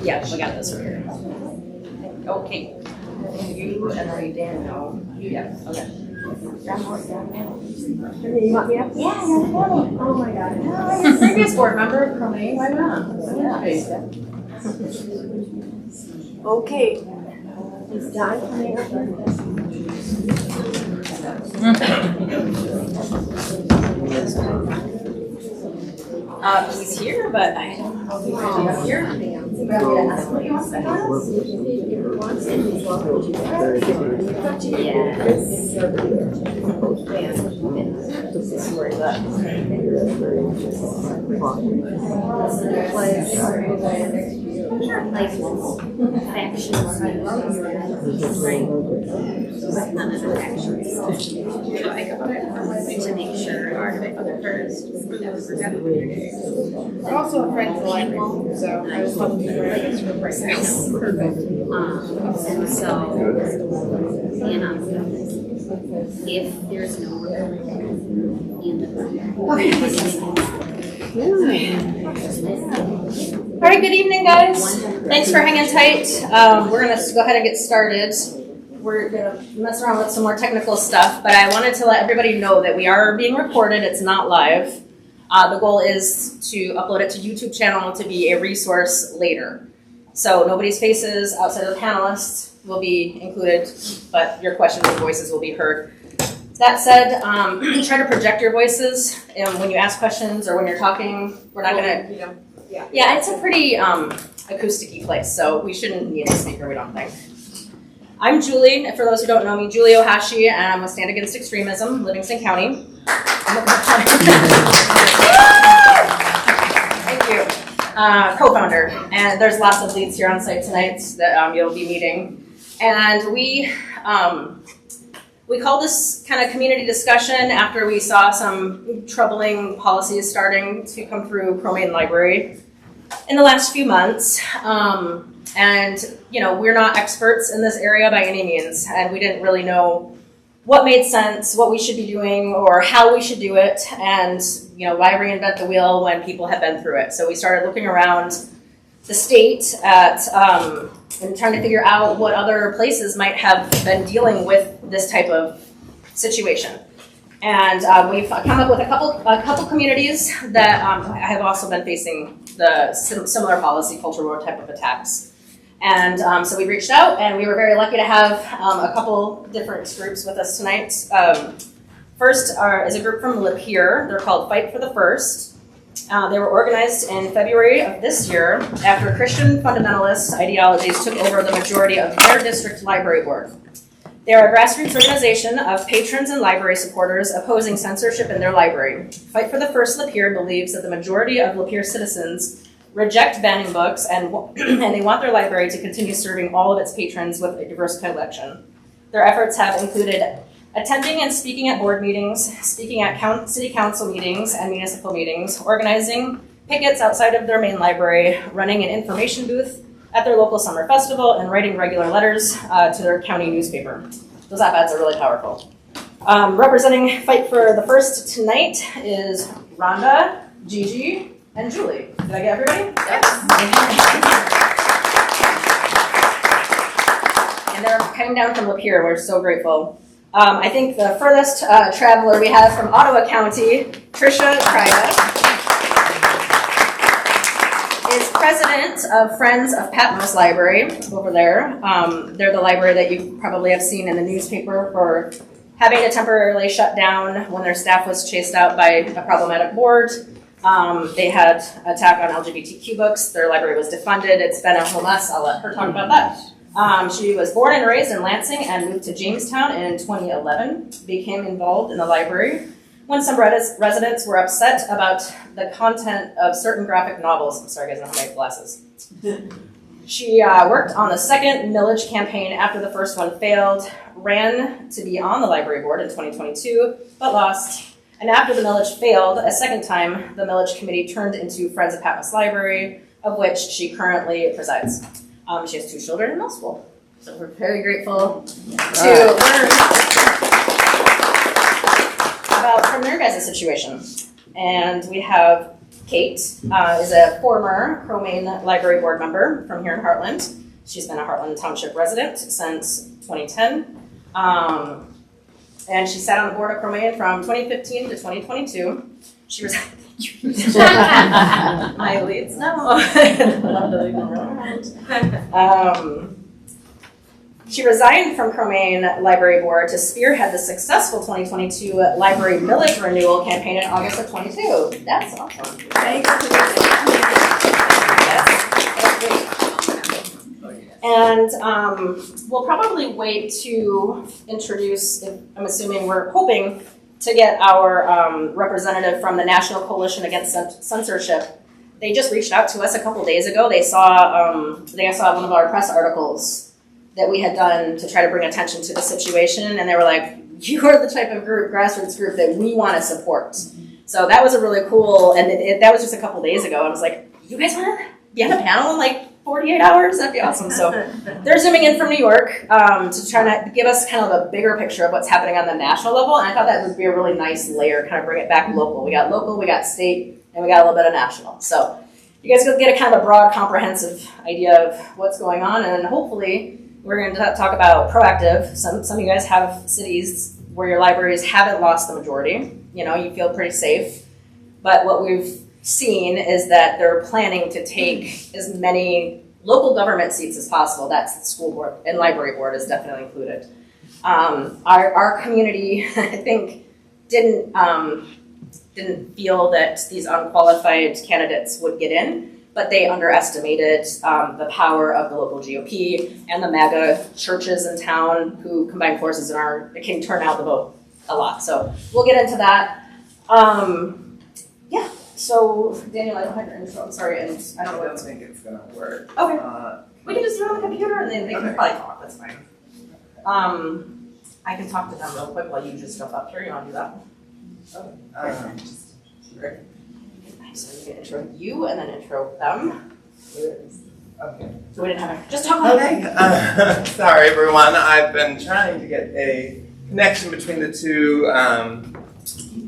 Yeah, we got this right here. Okay. You and I didn't know. Yeah, okay. You want me up? Yeah, oh my God. Previous board member, Cromie, why not? Okay. Is Don coming up? He's here, but I don't know if he's here. Like factions, none of the factions. To make sure first. I'm also a friend of the library, so I was hoping to write this for right now. Perfect. And so, if there's no in the All right, good evening, guys. Thanks for hanging tight. We're going to go ahead and get started. We're going to mess around with some more technical stuff, but I wanted to let everybody know that we are being recorded. It's not live. The goal is to upload it to YouTube channel to be a resource later. So nobody's faces outside of the panelists will be included, but your questions and voices will be heard. That said, try to project your voices, and when you ask questions or when you're talking, we're not going to... Yeah, it's a pretty acousticy place, so we shouldn't need a speaker, we don't think. I'm Julie, and for those who don't know me, Julie Ohashi, and I'm with Stand Against Extremism, Livingston County. Thank you. Co-founder, and there's lots of leads here on site tonight that you'll be meeting. And we called this kind of community discussion after we saw some troubling policies starting to come through Cromie Library in the last few months. And, we're not experts in this area by any means, and we didn't really know what made sense, what we should be doing, or how we should do it, and, why reinvent the wheel when people have been through it. So we started looking around the state at and trying to figure out what other places might have been dealing with this type of situation. And we've come up with a couple communities that have also been facing the similar policy, culture war type of attacks. And so we reached out, and we were very lucky to have a couple different groups with us tonight. First is a group from Lapeer. They're called Fight for the First. They were organized in February of this year after Christian fundamentalist ideologies took over the majority of their district library board. They are a grassroots organization of patrons and library supporters opposing censorship in their library. Fight for the First Lapeer believes that the majority of Lapeer citizens reject banning books and they want their library to continue serving all of its patrons with a diverse collection. Their efforts have included attending and speaking at board meetings, speaking at city council meetings and municipal meetings, organizing pickets outside of their main library, running an information booth at their local summer festival, and writing regular letters to their county newspaper. Those op-eds are really powerful. Representing Fight for the First tonight is Rhonda, Gigi, and Julie. Did I get everybody? Yes. And they're coming down from Lapeer. We're so grateful. I think the furthest traveler we have from Ottawa County, Tricia Kryda, is president of Friends of Patmos Library over there. They're the library that you probably have seen in the newspaper for having to temporarily shut down when their staff was chased out by a problematic board. They had attack on LGBTQ books. Their library was defunded. It's been a whole mess. I'll let her talk about that. She was born and raised in Lansing and moved to Jamestown in 2011, became involved in the library when some residents were upset about the content of certain graphic novels. I'm sorry, guys, I don't have my glasses. She worked on the second millage campaign after the first one failed, ran to be on the library board in 2022, but lost. And after the millage failed a second time, the millage committee turned into Friends of Patmos Library, of which she currently presides. She has 2 children in middle school, so we're very grateful to learn about from their guys' situation. And we have Kate is a former Cromaine Library Board member from here in Heartland. She's been a Hartland Township resident since 2010. And she sat on the board of Cromaine from 2015 to 2022. She was my leads no. Love to leave them around. She resigned from Cromaine Library Board to spearhead the successful 2022 library millage renewal campaign in August of 22. That's awesome. Thanks. And we'll probably wait to introduce, I'm assuming we're hoping to get our representative from the National Coalition Against Censorship. They just reached out to us a couple days ago. They saw one of our press articles that we had done to try to bring attention to the situation, and they were like, you are the type of group, grassroots group that we want to support. So that was a really cool, and that was just a couple days ago. I was like, you guys want to be on a panel in like 48 hours? That'd be awesome. So they're zooming in from New York to try to give us kind of a bigger picture of what's happening on the national level, and I thought that would be a really nice layer, kind of bring it back local. We got local, we got state, and we got a little bit of national. So you guys will get a kind of a broad, comprehensive idea of what's going on, and then hopefully we're going to talk about proactive. Some of you guys have cities where your libraries haven't lost the majority. You know, you feel pretty safe. But what we've seen is that they're planning to take as many local government seats as possible. That's the school board and library board is definitely included. Our community, I think, didn't feel that these unqualified candidates would get in. But they underestimated the power of the local GOP and the MAGA churches in town who combined forces and can turn out the vote a lot. So we'll get into that. Yeah. So Daniel, I don't have your intro. I'm sorry, and I don't know what. I don't think it's gonna work. Okay. We can just do it on the computer, and then they can probably talk. That's fine. I can talk to them real quick while you just jump up here. You want to do that? Great. So we can intro you and then intro them. Okay. So we didn't have just talk about Okay. Sorry, everyone. I've been trying to get a connection between the two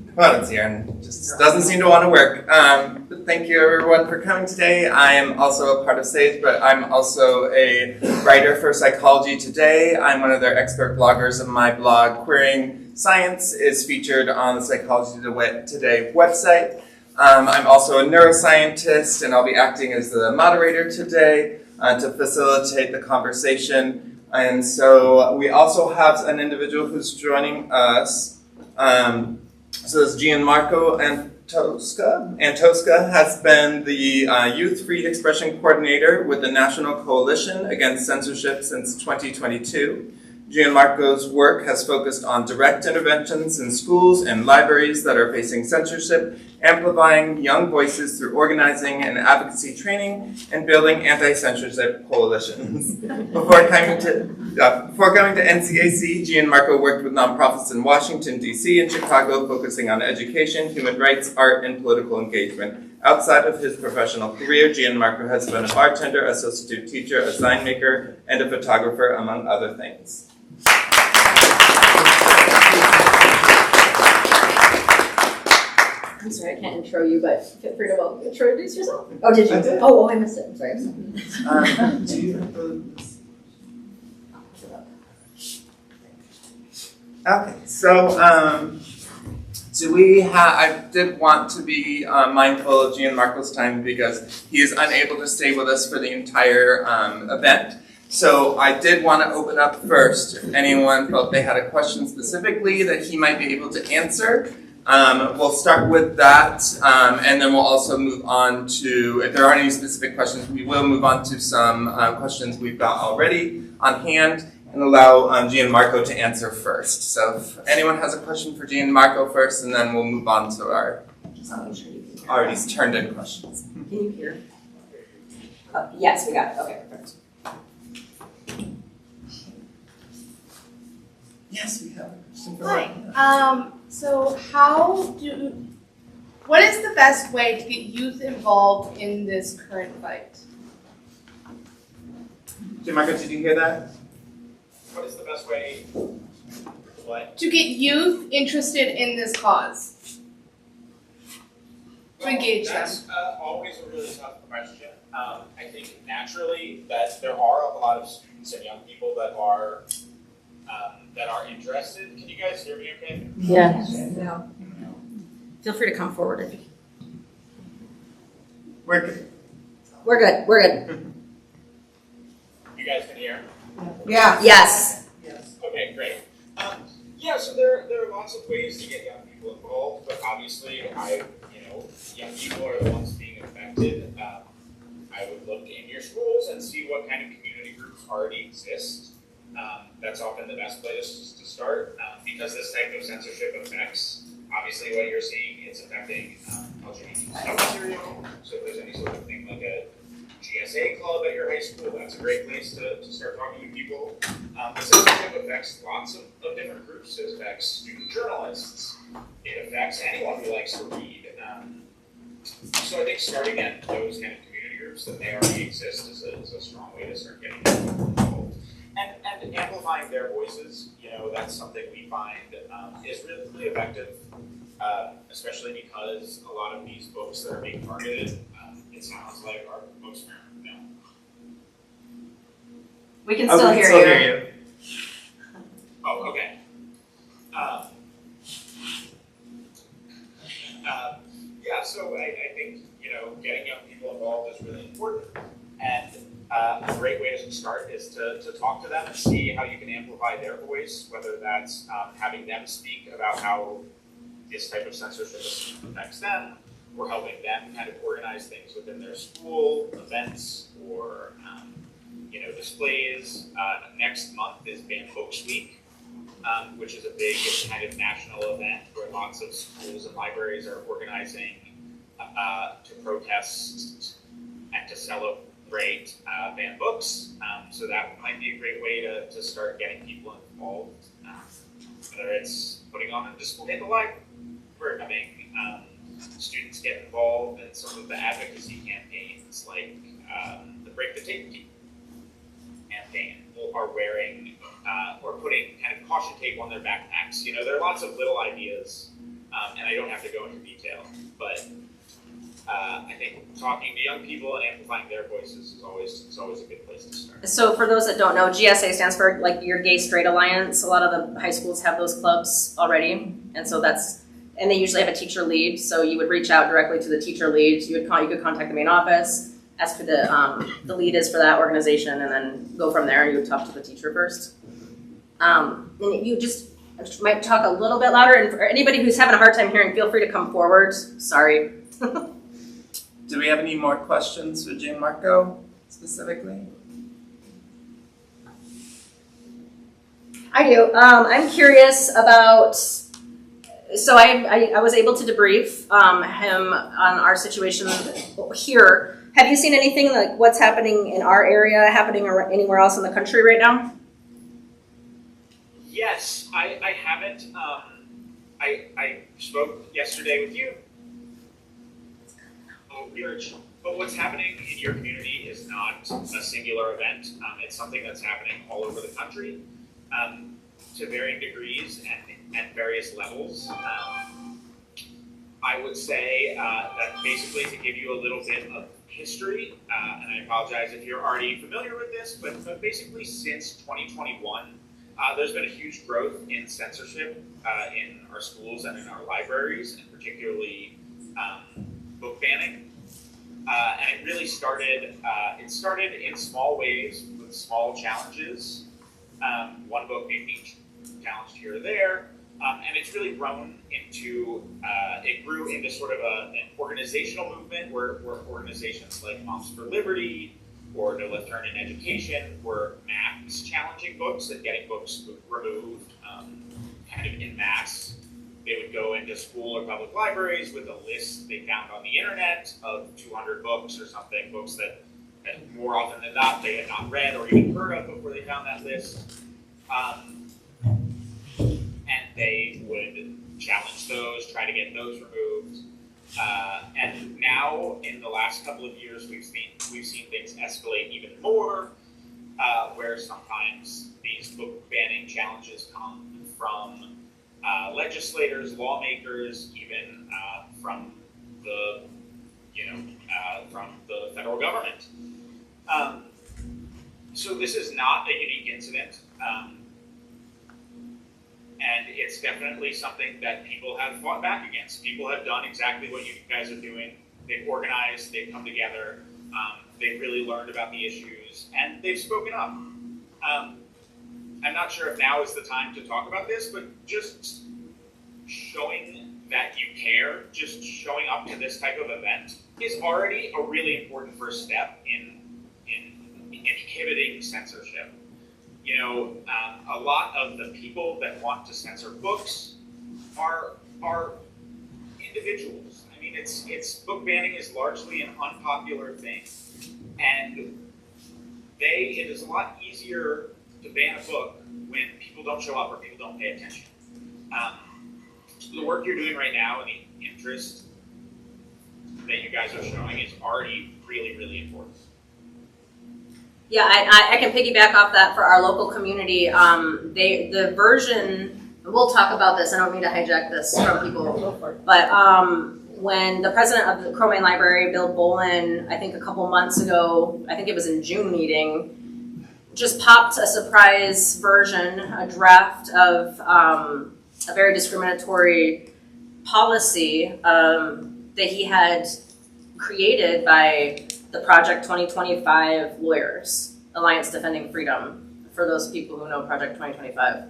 components here, and it just doesn't seem to want to work. But thank you, everyone, for coming today. I am also a part of SAGE, but I'm also a writer for Psychology Today. I'm one of their expert bloggers, and my blog, Queering Science, is featured on the Psychology Today website. I'm also a neuroscientist, and I'll be acting as the moderator today to facilitate the conversation. And so we also have an individual who's joining us. So this is Gianmarco Antosca. Antosca has been the Youth Free Expression Coordinator with the National Coalition Against Censorship since 2022. Gianmarco's work has focused on direct interventions in schools and libraries that are facing censorship, amplifying young voices through organizing and advocacy training, and building anti-censorship coalitions. Before coming to NCAC, Gianmarco worked with nonprofits in Washington, D.C. and Chicago, focusing on education, human rights, art, and political engagement. Outside of his professional career, Gianmarco has been a bartender, a substitute teacher, a sign maker, and a photographer, among other things. I'm sorry, I can't intro you, but feel free to introduce yourself. Oh, did you? I did. Oh, I missed it. I'm sorry. Do you have the... Okay, so I did want to be mindful of Gianmarco's time because he is unable to stay with us for the entire event. So I did want to open up first if anyone felt they had a question specifically that he might be able to answer. We'll start with that, and then we'll also move on to, if there aren't any specific questions, we will move on to some questions we've got already on hand and allow Gianmarco to answer first. So if anyone has a question for Gianmarco first, and then we'll move on to our already turned in questions. Can you hear? Yes, we got it. Okay, perfect. Yes, we have a question for Hi. So what is the best way to get youth involved in this current fight? Gianmarco, did you hear that? What is the best way what? To get youth interested in this cause. Well, engage them? That's always a really tough question. I think naturally that there are a lot of students and young people that are interested. Can you guys hear me okay? Yeah. Feel free to come forward if you. We're good. We're good. We're good. You guys can hear? Yeah. Yes. Okay, great. Yeah, so there are lots of ways to get young people involved, but obviously young people are the ones being affected. I would look in your schools and see what kind of community groups already exist. That's often the best place to start because this type of censorship affects, obviously what you're seeing, it's affecting LGBT stuff material. So if there's any sort of thing like a GSA club at your high school, that's a great place to start talking to people. But censorship affects lots of different groups. It affects student journalists. It affects anyone who likes to read. So I think starting at those kind of community groups that may already exist is a strong way to start getting people involved. And amplifying their voices, that's something we find is really effective, especially because a lot of these books that are being targeted, it sounds like our books are We can Oh, still we can hear still you. hear you. Oh, okay. Yeah, so I think, getting young people involved is really important. And a great way to start is to talk to them and see how you can amplify their voice, whether that's having them speak about how this type of censorship affects them, or helping them kind of organize things within their school, events, or displays. Next month is Banned Books Week, which is a big kind of national event where lots of schools and libraries are organizing to protest and to celebrate banned books. So that might be a great way to start getting people involved, whether it's putting on a display at the library, having students get involved in some of the advocacy campaigns like the Break the Tape campaign, are wearing or putting kind of caution tape on their backpacks. There are lots of little ideas, and I don't have to go into detail, but I think talking to young people and amplifying their voices is always a good place to start. So for those that don't know, GSA stands for like your Gay Straight Alliance. A lot of the high schools have those clubs already, and so and they usually have a teacher lead. So you would reach out directly to the teacher lead. You could contact the main office, ask who the lead is for that organization, and then go from there. And you would talk to the teacher first. And you just might talk a little bit louder. And for anybody who's having a hard time hearing, feel free to come forward. Sorry. Do we have any more questions for Gianmarco specifically? I do. I'm curious about. So I was able to debrief him on our situation here. Have you seen anything like what's happening in our area happening anywhere else in the country right now? Yes, I haven't. I spoke yesterday with you. But what's happening in your community is not a singular event. It's something that's happening all over the country to varying degrees and at various levels. I would say that basically to give you a little bit of history, and I apologize if you're already familiar with this, but basically since 2021, there's been a huge growth in censorship in our schools and in our libraries, and particularly book banning. And it really started in small ways with small challenges. One book being challenged here or there. And it's really grown into, it grew into sort of an organizational movement where organizations like Moms for Liberty or No Left Turn in Education were mass challenging books and getting books removed kind of in mass. They would go into school or public libraries with a list they found on the internet of 200 books or something, books that more often than not they had not read or even heard of before they found that list. And they would challenge those, try to get those removed. And now, in the last couple of years, we've seen things escalate even more, where sometimes these book banning challenges come from legislators, lawmakers, even from the from the federal government. So this is not a unique incident, and it's definitely something that people have fought back against. People have done exactly what you guys are doing. They've organized, they've come together, they've really learned about the issues, and they've spoken up. I'm not sure if now is the time to talk about this, but just showing that you care, just showing up to this type of event is already a really important first step in inhibiting censorship. You know, a lot of the people that want to censor books are individuals. I mean, it's book banning is largely an unpopular thing, and it is a lot easier to ban a book when people don't show up or people don't pay attention. The work you're doing right now and the interest that you guys are showing is already really, really important. Yeah, I can piggyback off that for our local community. The version, we'll talk about this, I don't mean to hijack this from people, but when the president of the Crow Main Library, Bill Bolin, I think a couple months ago, I think it was in June meeting, just popped a surprise version, a draft of a very discriminatory policy that he had created by the Project 2025 lawyers, Alliance Defending Freedom, for those people who know Project 2025.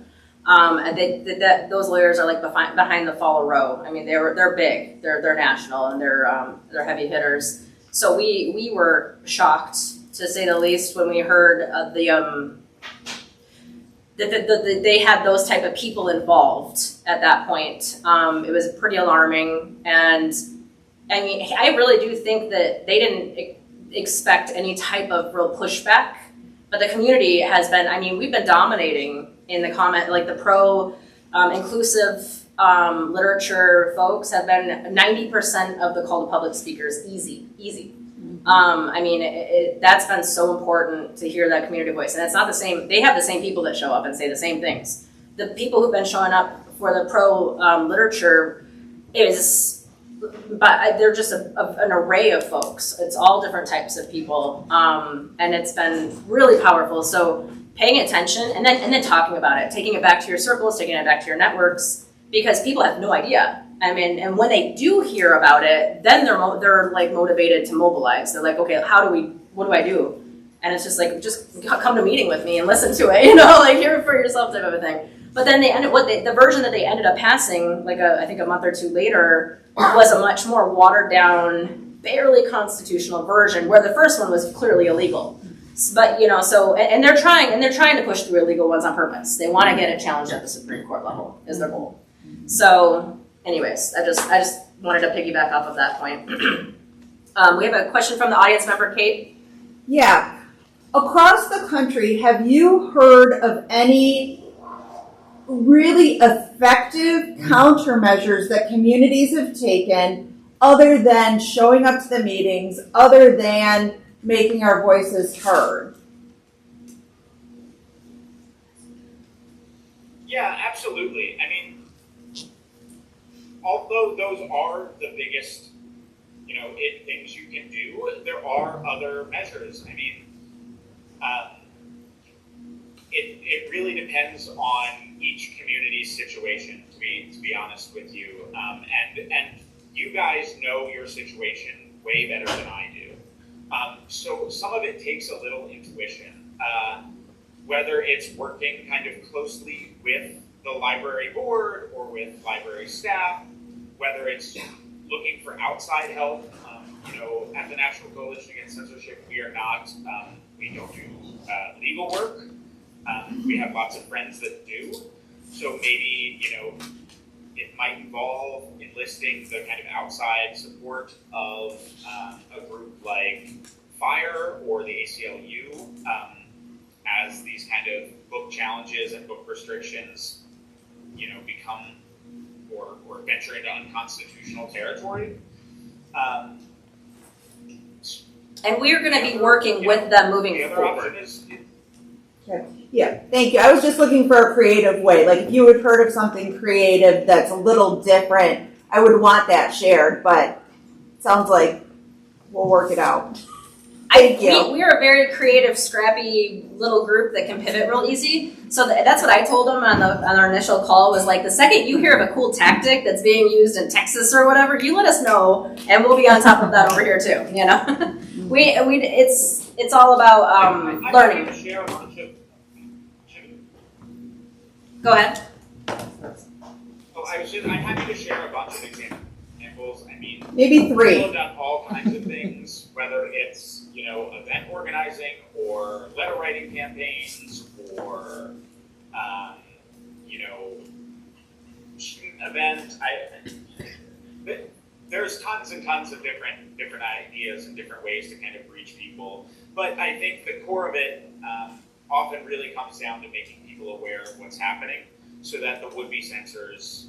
And those lawyers are like behind the follow row. I mean, they're big, they're national, and they're heavy hitters. So we were shocked, to say the least, when we heard that they had those type of people involved at that point. It was pretty alarming, and I mean, I really do think that they didn't expect any type of real pushback, but the community has been, I mean, we've been dominating in the comment, like the inclusive literature folks have been 90% of the call to public speakers, easy. I mean, that's been so important to hear that community voice, and it's not the same, they have the same people that show up and say the same things. The people who've been showing up for the pro literature but they're just an array of folks. It's all different types of people, and it's been really powerful. So paying attention and then talking about it, taking it back to your circles, taking it back to your networks, because people have no idea. I mean, and when they do hear about it, then they're like motivated to mobilize. They're like, okay, what do I do? And it's just like, just come to a meeting with me and listen to it, like hear it for yourself type of a thing. But then the version that they ended up passing, like I think a month or two later, was a much more watered down, barely constitutional version, where the first one was clearly illegal. But so and they're trying to push through illegal ones on purpose. They want to get it challenged at the Supreme Court level is their goal. So, anyways, I just wanted to piggyback off of that point. We have a question from the audience member, Kate. Yeah. Across the country, have you heard of any really effective countermeasures that communities have taken other than showing up to the meetings, other than making our voices heard? Yeah, absolutely. I mean, although those are the biggest, things you can do, there are other measures. I mean, it really depends on each community's situation, to be honest with you. And you guys know your situation way better than I do. So some of it takes a little intuition, whether it's working kind of closely with the library board or with library staff, whether it's looking for outside help. At the National Coalition Against Censorship, we don't do legal work. We have lots of friends that do. So maybe, it might involve enlisting the kind of outside support of a group like FIRE or the ACLU as these kind of book challenges and book restrictions, become or venture into unconstitutional territory. And we're going to be working with them moving the other forward. option is Yeah, thank you. I was just looking for a creative way. Like if you had heard of something creative that's a little different, I would want that shared, but it sounds like we'll work it out. We are a very creative, scrappy little group that can pivot real easy. So that's what I told them on our initial call was like, the second you hear of a cool tactic that's being used in Texas or whatever, you let us know, and we'll be on top of that over here too. You know, it's all about learning. I'm happy to share a bunch of. Go ahead. I'm happy to share a bunch of examples. I mean, Maybe people 3. have done all kinds of things, whether it's, event organizing or letter writing campaigns or, student events. There's tons and tons of different ideas and different ways to kind of reach people. But I think the core of it often really comes down to making people aware of what's happening so that the would-be censors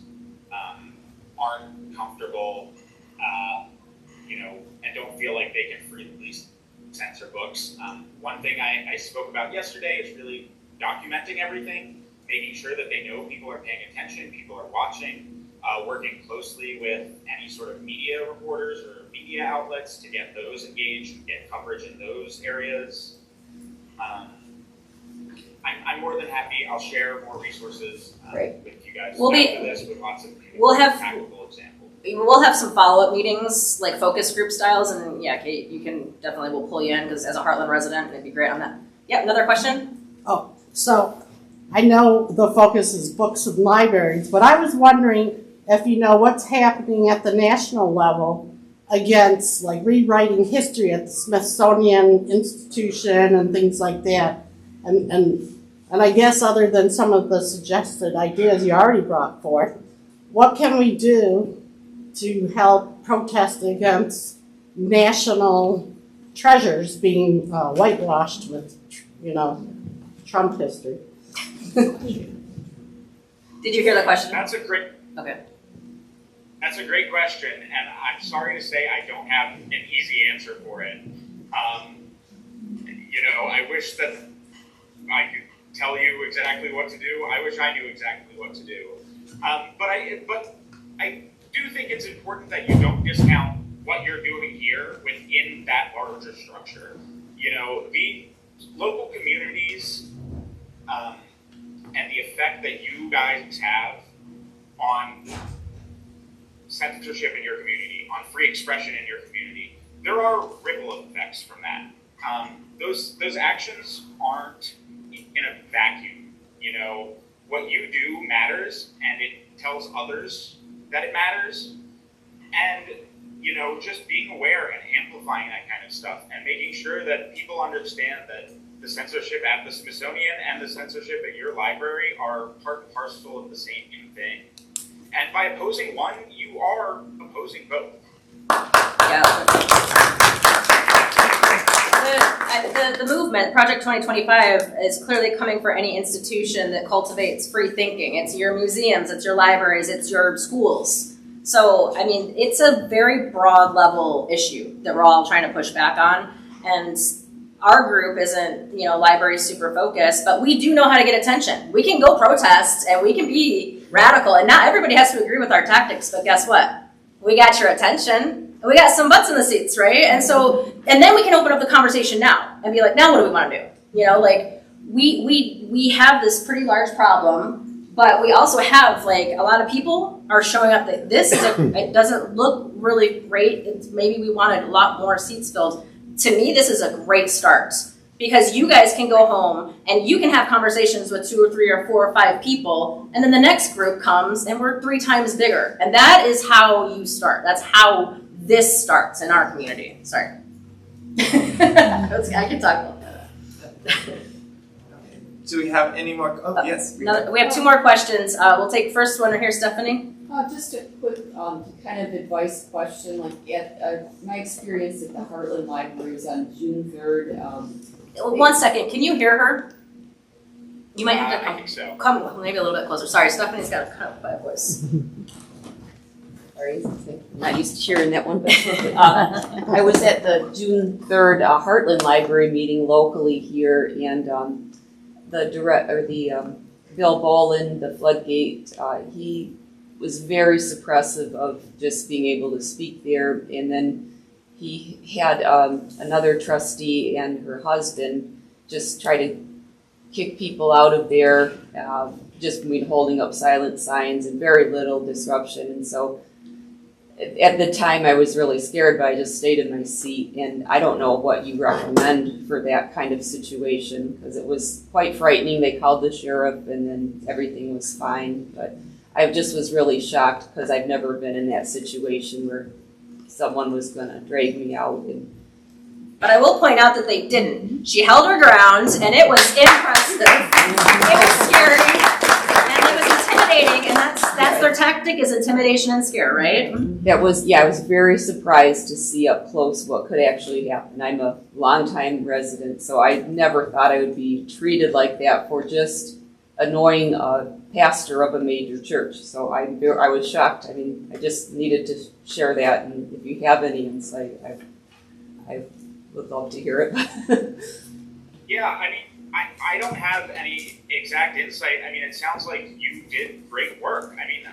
aren't comfortable, and don't feel like they can freely censor books. One thing I spoke about yesterday is really documenting everything, making sure that they know people are paying attention, people are watching, working closely with any sort of media reporters or media outlets to get those engaged and get coverage in those areas. I'm more than happy. I'll share more resources with you guys after this with lots of practical examples. We'll have some follow-up meetings, like focus group styles, and yeah, Kate, you can we'll pull you in because as a Hartland resident, it'd be great on that. Yep, another question? Oh, so I know the focus is books and libraries, but I was wondering if you know what's happening at the national level against like rewriting history at the Smithsonian Institution and things like that. And I guess other than some of the suggested ideas you already brought forth, what can we do to help protest against national treasures being whitewashed with, Trump history? Did you hear the question? That's a great question, and I'm sorry to say I don't have an easy answer for it. I wish that I could tell you exactly what to do. I wish I knew exactly what to do. But I do think it's important that you don't discount what you're doing here within that larger structure. The local communities and the effect that you guys have on censorship in your community, on free expression in your community, there are ripple effects from that. Those actions aren't in a vacuum. What you do matters, and it tells others that it matters. And, just being aware and amplifying that kind of stuff and making sure that people understand that the censorship at the Smithsonian and the censorship at your library are part and parcel of the same thing. And by opposing one, you are opposing both. Yeah. The movement, Project 2025, is clearly coming for any institution that cultivates free thinking. It's your museums, it's your libraries, it's your schools. So, it's a very broad level issue that we're all trying to push back on. And our group isn't, library super focused, but we do know how to get attention. We can go protest and we can be radical, and not everybody has to agree with our tactics, but guess what? We got your attention. We got some butts in the seats, right? And then we can open up the conversation now and be like, now what do we want to do? We have this pretty large problem, but we also have a lot of people are showing up that it doesn't look really great. Maybe we wanted a lot more seats filled. To me, this is a great start because you guys can go home and you can have conversations with 2 or 3 or 4 or 5 people, and then the next group comes and we're 3 times bigger. And that is how you start. That's how this starts in our community. Sorry. I can talk about that. Do we have any more? Oh, yes. We have 2 more questions. We'll take first one here, Stephanie. Just a quick kind of advice question. My experience at the Hartland Library was on June 3rd. 1 second. Can you hear her? You might have I think so. come maybe a little bit closer. Sorry, Stephanie's got a kind of quiet voice. Sorry, I'm not used to sharing that one, but I was at the June 3rd Hartland Library meeting locally here, and Bill Bolin, the Floodgate, he was very suppressive of just being able to speak there, and then he had another trustee and her husband just try to kick people out of there, just holding up silent signs and very little disruption. And so at the time I was really scared, but I just stayed in my seat. And I don't know what you recommend for that kind of situation, because it was quite frightening. They called the sheriff and then everything was fine. But I just was really shocked because I've never been in that situation where someone was going to drag me out. But I will point out that they didn't. She held her ground, and it was impressive. It was scary, and it was intimidating, and that's their tactic, is intimidation and scare, right? I was very surprised to see up close what could actually happen. I'm a longtime resident, so I never thought I would be treated like that for just annoying a pastor of a major church. So I was shocked. I mean, I just needed to share that, and if you have any insight, I would love to hear it. Yeah, I mean, I don't have any exact insight. I mean, it sounds like you did great work. I mean,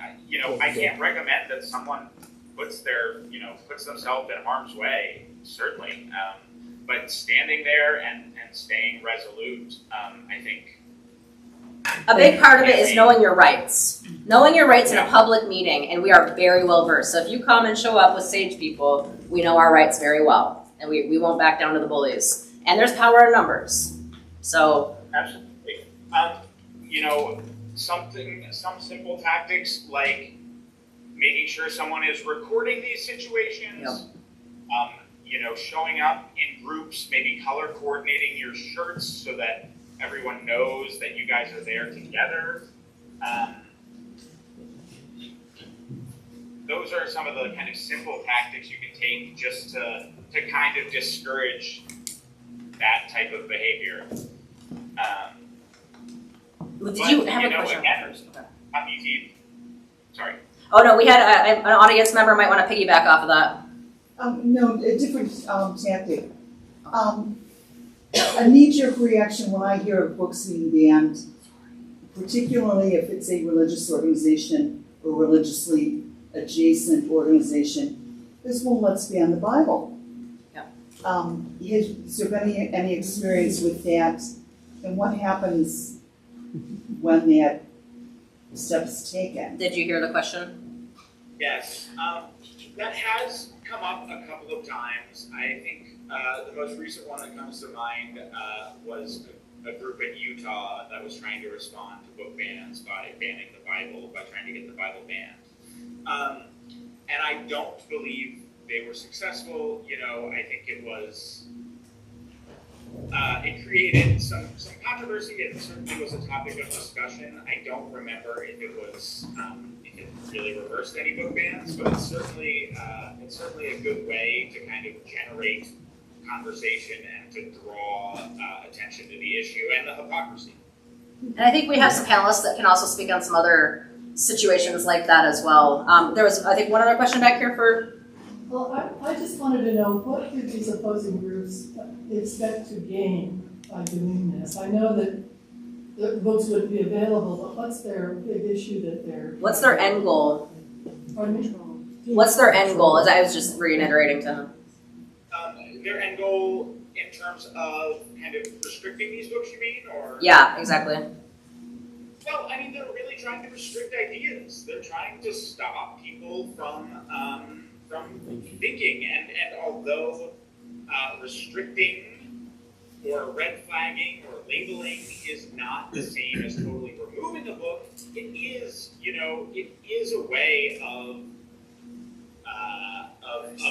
I can't recommend that someone puts themselves in harm's way, certainly. But standing there and staying resolute, I think. A big part of it is knowing your rights. Knowing your rights in a public meeting, and we are very well versed. So if you come and show up with SAGE people, we know our rights very well. And we won't back down to the bullies. And there's power in numbers. So Absolutely. Some simple tactics like making sure someone is recording these situations. Yep. Showing up in groups, maybe color coordinating your shirts so that everyone knows that you guys are there together. Those are some of the kind of simple tactics you can take just to kind of discourage that type of behavior. did you have a question? Not easy. Sorry. Oh no, we had an audience member might want to piggyback off of that. No, a different tactic. A knee-jerk reaction when I hear of books being banned, particularly if it's a religious organization or religiously adjacent organization, is, well, let's ban the Bible. Yeah. Has there been any experience with that? And what happens when that step is taken? Did you hear the question? Yes. That has come up a couple of times. I think the most recent one that comes to mind was a group in Utah that was trying to respond to book bans by banning the Bible, by trying to get the Bible banned. And I don't believe they were successful. I think it was, it created some controversy. It certainly was a topic of discussion. I don't remember if it was, if it really reversed any book bans, but it's certainly a good way to kind of generate conversation and to draw attention to the issue and the hypocrisy. And I think we have some panelists that can also speak on some other situations like that as well. There was, I think, one other question back here for. Well, I just wanted to know, what do these opposing groups expect to gain by doing this? I know that the books would be available, but what's their big issue that they're... What's their end goal? Pardon me? What's their end goal? As I was just reiterating to him. Their end goal in terms of kind of restricting these books, you mean, or? Yeah, exactly. Well, I mean, they're really trying to restrict ideas. They're trying to stop people from thinking, and although restricting or red flagging or labeling is not the same as totally removing a book, it is a way of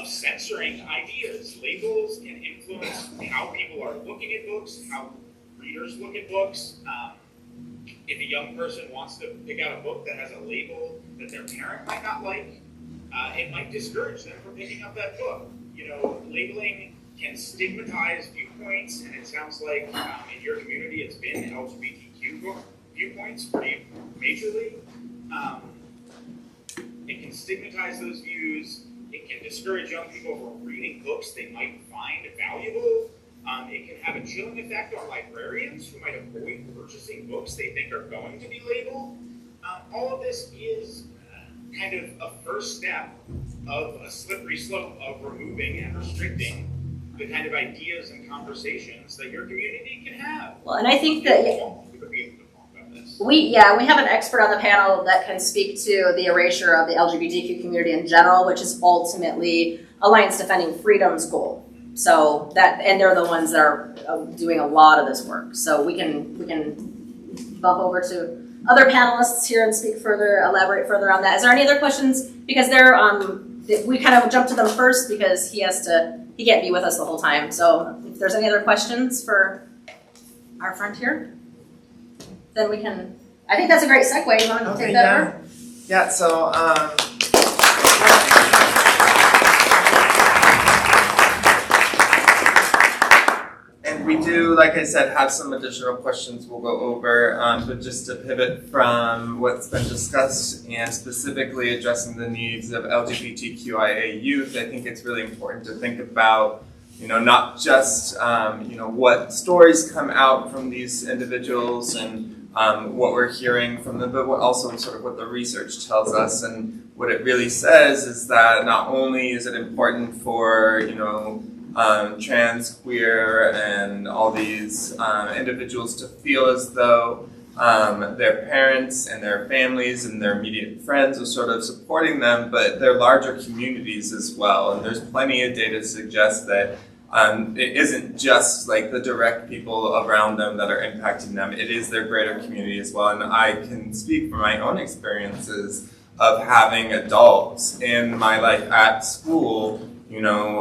censoring ideas. Labels can influence how people are looking at books, how readers look at books. If a young person wants to pick out a book that has a label that their parent might not like, it might discourage them from picking up that book. Labeling can stigmatize viewpoints, and it sounds like in your community it's been LGBTQ viewpoints pretty majorly. It can stigmatize those views. It can discourage young people from reading books they might find valuable. It can have a chilling effect on librarians who might avoid purchasing books they think are going to be labeled. All of this is kind of a first step of a slippery slope of removing and restricting the kind of ideas and conversations that your community can have. Well, and I think that We could be able to talk about this. we have an expert on the panel that can speak to the erasure of the LGBTQ community in general, which is ultimately Alliance Defending Freedom's goal. So that, and they're the ones that are doing a lot of this work. So we can bump over to other panelists here and speak further, elaborate further on that. Is there any other questions? Because we kind of jumped to them first because he can't be with us the whole time. So if there's any other questions for our friend here, then we can, I think that's a great segue. You want to take that over? Yeah, so and we do, like I said, have some additional questions we'll go over, but just to pivot from what's been discussed and specifically addressing the needs of LGBTQIA youth, I think it's really important to think about, not just, what stories come out from these individuals and what we're hearing from them, but also sort of what the research tells us. And what it really says is that not only is it important for, trans, queer, and all these individuals to feel as though their parents and their families and their immediate friends are sort of supporting them, but their larger communities as well. And there's plenty of data to suggest that it isn't just like the direct people around them that are impacting them, it is their greater community as well. And I can speak from my own experiences of having adults in my life at school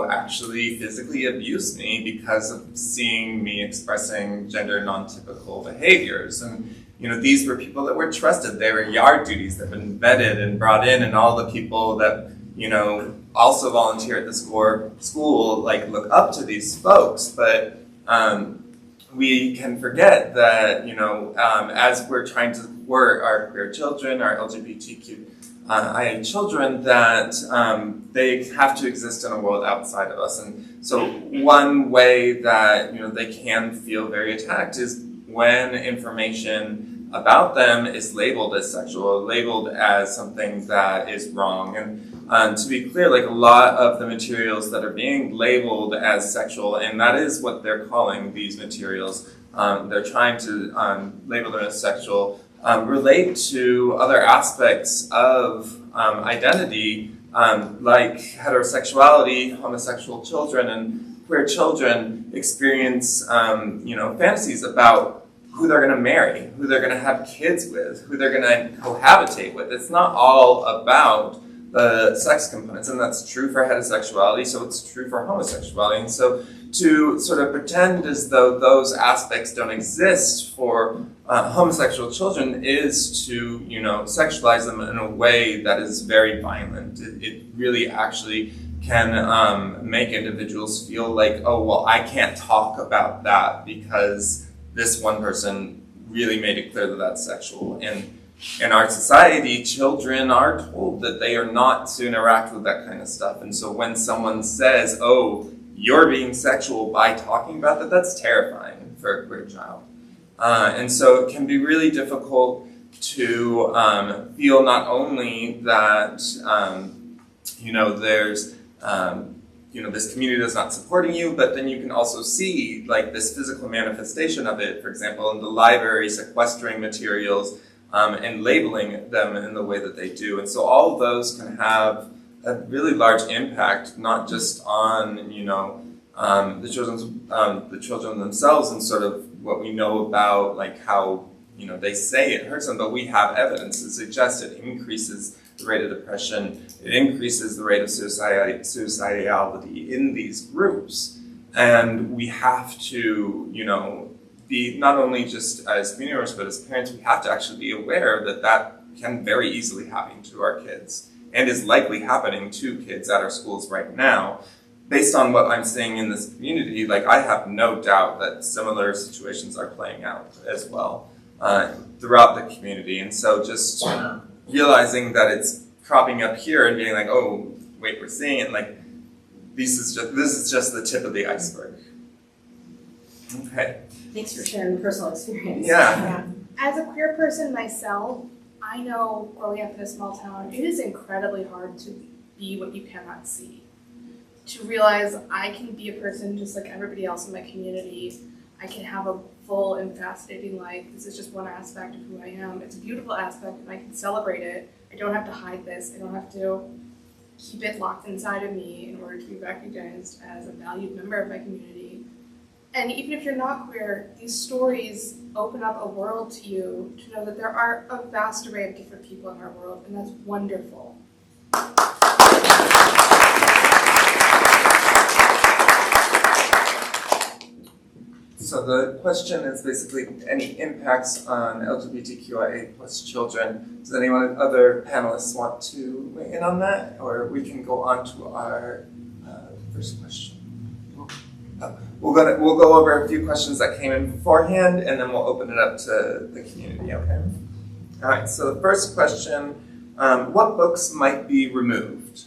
actually physically abuse me because of seeing me expressing gender non-typical behaviors. And, these were people that were trusted. They were yard duties that have been vetted and brought in, and all the people that, also volunteer at the school, like look up to these folks. But we can forget that, as we're trying to support our queer children, our LGBTQIA children, that they have to exist in a world outside of us. And so one way that, they can feel very attacked is when information about them is labeled as sexual, labeled as something that is wrong. And to be clear, like a lot of the materials that are being labeled as sexual, and that is what they're calling these materials, they're trying to label them as sexual, relate to other aspects of identity, like heterosexuality, homosexual children, and queer children experience, fantasies about who they're going to marry, who they're going to have kids with, who they're going to cohabitate with. It's not all about the sex components, and that's true for heterosexuality, so it's true for homosexuality. And so to sort of pretend as though those aspects don't exist for homosexual children is to, sexualize them in a way that is very violent. It really actually can make individuals feel like, oh, well, I can't talk about that because this one person really made it clear that that's sexual. And in our society, children are told that they are not to interact with that kind of stuff. And so when someone says, oh, you're being sexual by talking about that, that's terrifying for a queer child. And so it can be really difficult to feel not only that, there's, this community that's not supporting you, but then you can also see like this physical manifestation of it, for example, in the library sequestering materials and labeling them in the way that they do. And so all of those can have a really large impact, not just on, the children themselves and sort of what we know about like how, they say it hurts them, but we have evidence that suggests it increases the rate of depression, it increases the rate of suicidality in these groups. And we have to, be not only just as community members, but as parents, we have to actually be aware that that can very easily happen to our kids and is likely happening to kids at our schools right now. Based on what I'm seeing in this community, like I have no doubt that similar situations are playing out as well throughout the community. And so just realizing that it's cropping up here and being like, oh, wait, we're seeing it, like this is just the tip of the iceberg. Okay. Thanks for sharing personal experience. Yeah. As a queer person myself, I know growing up in a small town, it is incredibly hard to be what you cannot see. To realize I can be a person just like everybody else in my community. I can have a full and fascinating life. This is just one aspect of who I am. It's a beautiful aspect and I can celebrate it. I don't have to hide this. I don't have to keep it locked inside of me in order to be recognized as a valued member of my community. And even if you're not queer, these stories open up a world to you to know that there are a vast array of different people in our world, and that's wonderful. So the question is basically any impacts on LGBTQIA plus children. Does anyone, other panelists, want to weigh in on that? Or we can go on to our first question. We'll go over a few questions that came in beforehand, and then we'll open it up to the community, okay? All right, so the first question, what books might be removed?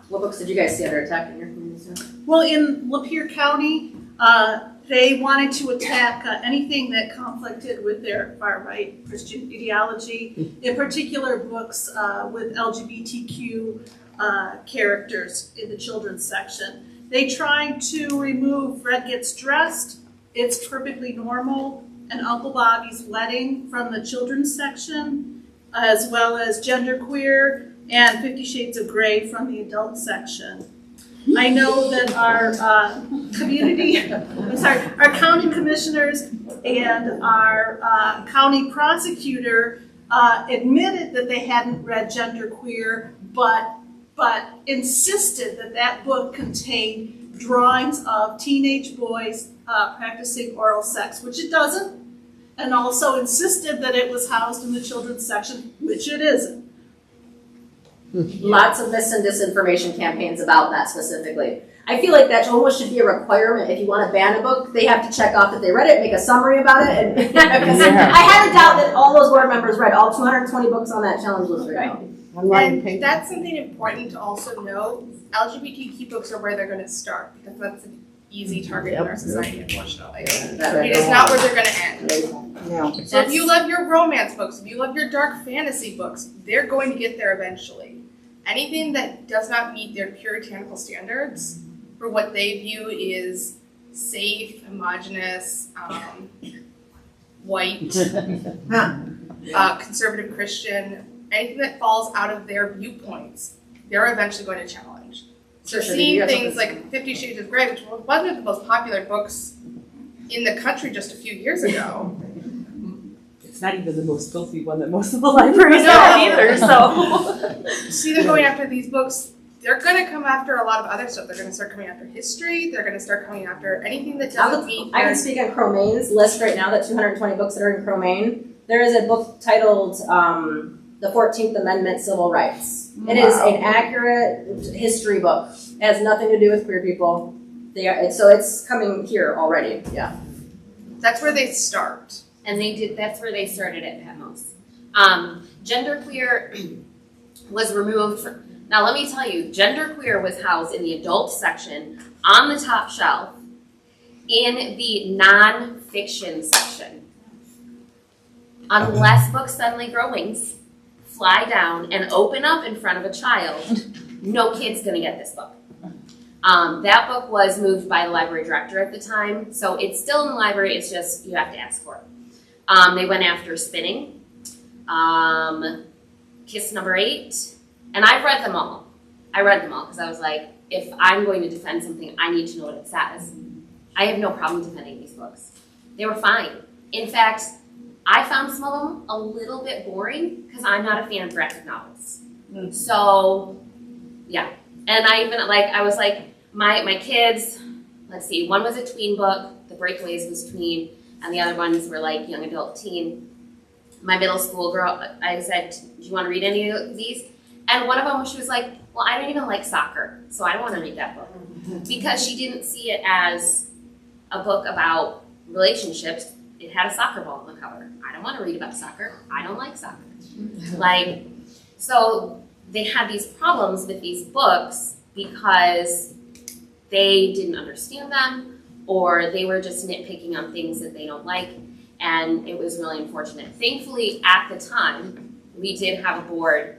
What books did you guys see under attack in your community? Well, in Lapeer County, they wanted to attack anything that conflicted with their far-right Christian ideology, in particular books with LGBTQ characters in the children's section. They tried to remove Fred Gets Dressed, It's Perfectly Normal, and Uncle Bobby's Wedding from the children's section, as well as Genderqueer and 50 Shades of Grey from the adult section. I know that our our county commissioners and our county prosecutor admitted that they hadn't read Genderqueer, but insisted that that book contained drawings of teenage boys practicing oral sex, which it doesn't, and also insisted that it was housed in the children's section, which it isn't. Lots of mis and disinformation campaigns about that specifically. I feel like that almost should be a requirement. If you want to ban a book, they have to check off that they read it, make a summary about it. And I highly doubt that all those board members read all 220 books on that challenge list right now. And that's something important to also know. LGBTQ books are where they're going to start because that's an easy target in our society, unfortunately. It is not where they're going to end. No. So if you love your romance books, if you love your dark fantasy books, they're going to get there eventually. Anything that does not meet their puritanical standards for what they view is safe, homogenous, white, conservative Christian, anything that falls out of their viewpoints, they're eventually going to challenge. So seeing things like 50 Shades of Grey, which wasn't the most popular books in the country just a few years ago. It's not even the most filthy one that most of the libraries have either, so. See them going after these books, they're going to come after a lot of other stuff. They're going to start coming after history. They're going to start coming after anything that doesn't meet. I can speak on Cromaine's list right now, the 220 books that are in Cromaine. There is a book titled The 14th Amendment Civil Rights. It is an accurate history book. It has nothing to do with queer people. So it's coming here already, yeah. That's where they start. And that's where they started at Patmos. Genderqueer was removed from, now let me tell you, Genderqueer was housed in the adult section on the top shelf in the non-fiction section. Unless books suddenly grow wings, fly down, and open up in front of a child, no kid's gonna get this book. That book was moved by the library director at the time, so it's still in the library, it's just you have to ask for it. They went after Spinning, Kiss Number 8, and I've read them all. I read them all because I was like, if I'm going to defend something, I need to know what it says. I have no problem defending these books. They were fine. In fact, I found some of them a little bit boring because I'm not a fan of graphic novels. So, yeah. And I was like, my kids, let's see, one was a tween book, The Breakaways was tween, and the other ones were like young adult teen. My middle school girl, I said, do you want to read any of these? And one of them, she was like, well, I don't even like soccer, so I don't want to read that book. Because she didn't see it as a book about relationships. It had a soccer ball on the cover. I don't want to read about soccer. I don't like soccer. So they had these problems with these books because they didn't understand them, or they were just nitpicking on things that they don't like, and it was really unfortunate. Thankfully, at the time, we did have a board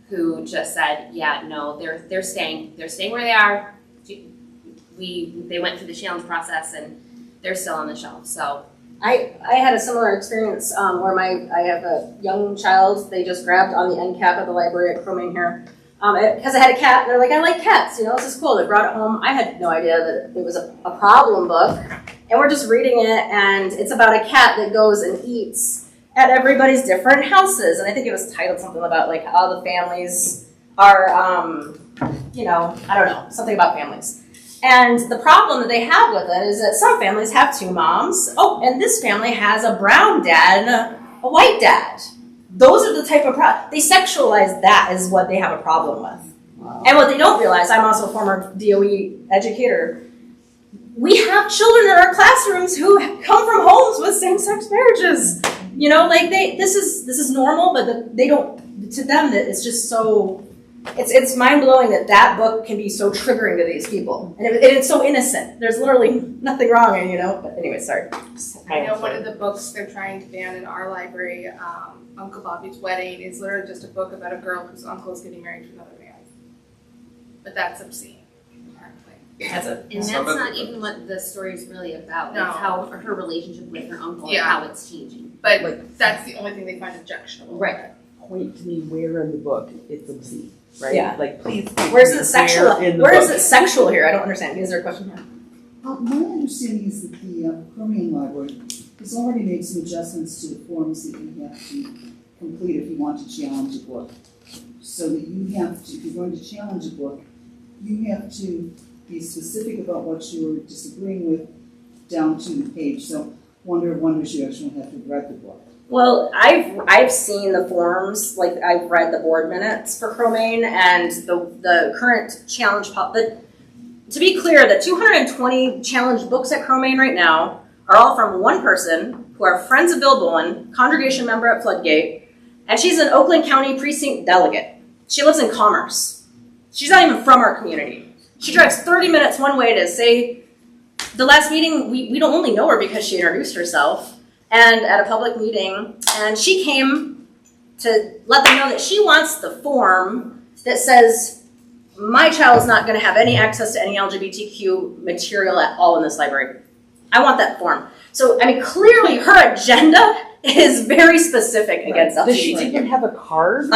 who just said, yeah, no, they're staying where they are. They went through the challenge process and they're still on the shelf. So I had a similar experience where I have a young child. They just grabbed on the end cap of the library at Cromaine here because I had a cat. And they're like, I like cats. This is cool. They brought it home. I had no idea that it was a problem book. And we're just reading it, and it's about a cat that goes and eats at everybody's different houses. And I think it was titled something about like how the families are, I don't know, something about families. And the problem that they have with it is that some families have two moms. Oh, and this family has a brown dad and a white dad. Those are the type of they sexualize that is what they have a problem with. Wow. And what they don't realize, I'm also a former DOE educator, we have children in our classrooms who come from homes with same-sex marriages. This is normal, but they don't, to them, that it's just so, it's mind-blowing that book can be so triggering to these people. And it's so innocent. There's literally nothing wrong, but anyway, sorry. I know one of the books they're trying to ban in our library, Uncle Bobby's Wedding, is literally just a book about a girl whose uncle is getting married to another man. But that's obscene, apparently. And that's not even what the story is really about. No. It's how her relationship with her uncle Yeah. and how it's changing. But that's the only thing they find objectionable. Right. Point to me where in the book it's obscene, right? Yeah. Like, please. point Where's to me it sexual? in the Where is book. it sexual here? I don't understand. Is there a question here? My understanding is that the Cromaine Library has already made some adjustments to the forms that you have to complete if you want to challenge a book. So that you have to, if you're going to challenge a book, you have to be specific about what you're disagreeing with down to the page. So wonders you actually have to have read the book. Well, I've seen the forms, like I've read the board minutes for Cromaine and the current challenge. To be clear, the 220 challenged books at Cromaine right now are all from one person who are friends of Bill Bullen, congregation member at Floodgate, and she's an Oakland County precinct delegate. She lives in Commerce. She's not even from our community. She drives 30 minutes one way to say, the last meeting, we don't only know her because she introduced herself and at a public meeting, and she came to let them know that she wants the form that says, my child is not going to have any access to any LGBTQ material at all in this library. I want that form. So, clearly her agenda is very specific against LGBTQ. Does she even have a card?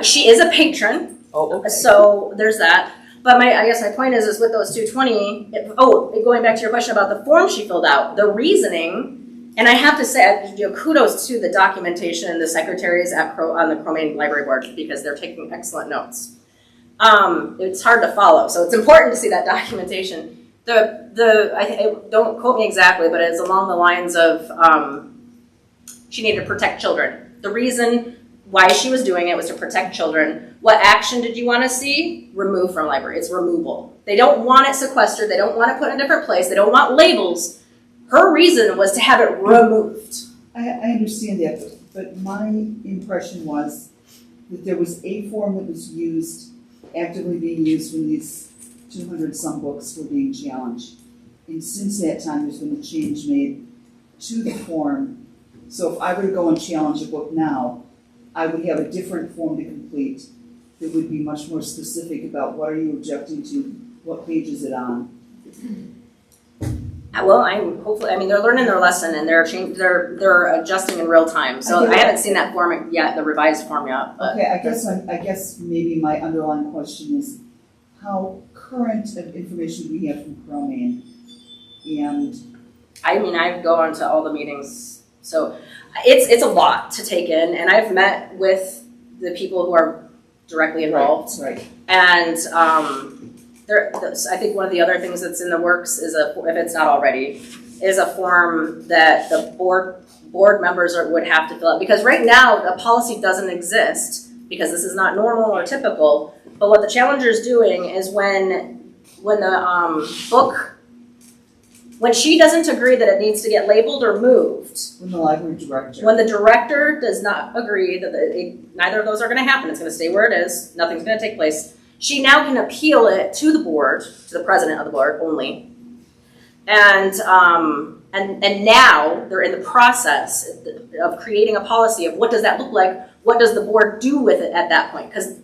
She is a patron. Oh, okay. So there's that. But I guess my point is with those 220, going back to your question about the form she filled out, the reasoning, and I have to say, kudos to the documentation and the secretaries on the Cromaine Library Board because they're taking excellent notes. It's hard to follow, so it's important to see that documentation. Don't quote me exactly, but it's along the lines of she needed to protect children. The reason why she was doing it was to protect children. What action did you want to see? Remove from library. It's removal. They don't want it sequestered. They don't want it put in a different place. They don't want labels. Her reason was to have it removed. I understand that, but my impression was that there was a form that was actively being used when these 200 some books were being challenged. And since that time, there's been a change made to the form. So if I were to go and challenge a book now, I would have a different form to complete that would be much more specific about what are you objecting to, what page is it on. Well, they're learning their lesson and they're adjusting in real time. So I haven't seen that form yet, the revised form yet. But okay, I guess maybe my underlying question is how current of information we have from Cromaine, and I go on to all the meetings, so it's a lot to take in, and I've met with the people who are directly involved, right. And I think one of the other things that's in the works is if it's not already, is a form that the board members would have to fill out, because right now the policy doesn't exist because this is not normal or typical. But what the challenger is doing is when the book, when she doesn't agree that it needs to get labeled or moved, When the library director. when the director does not agree that neither of those are going to happen, it's going to stay where it is, nothing's going to take place, she now can appeal it to the board, to the president of the board only. And now they're in the process of creating a policy of what does that look like what does the board do with it at that point? Because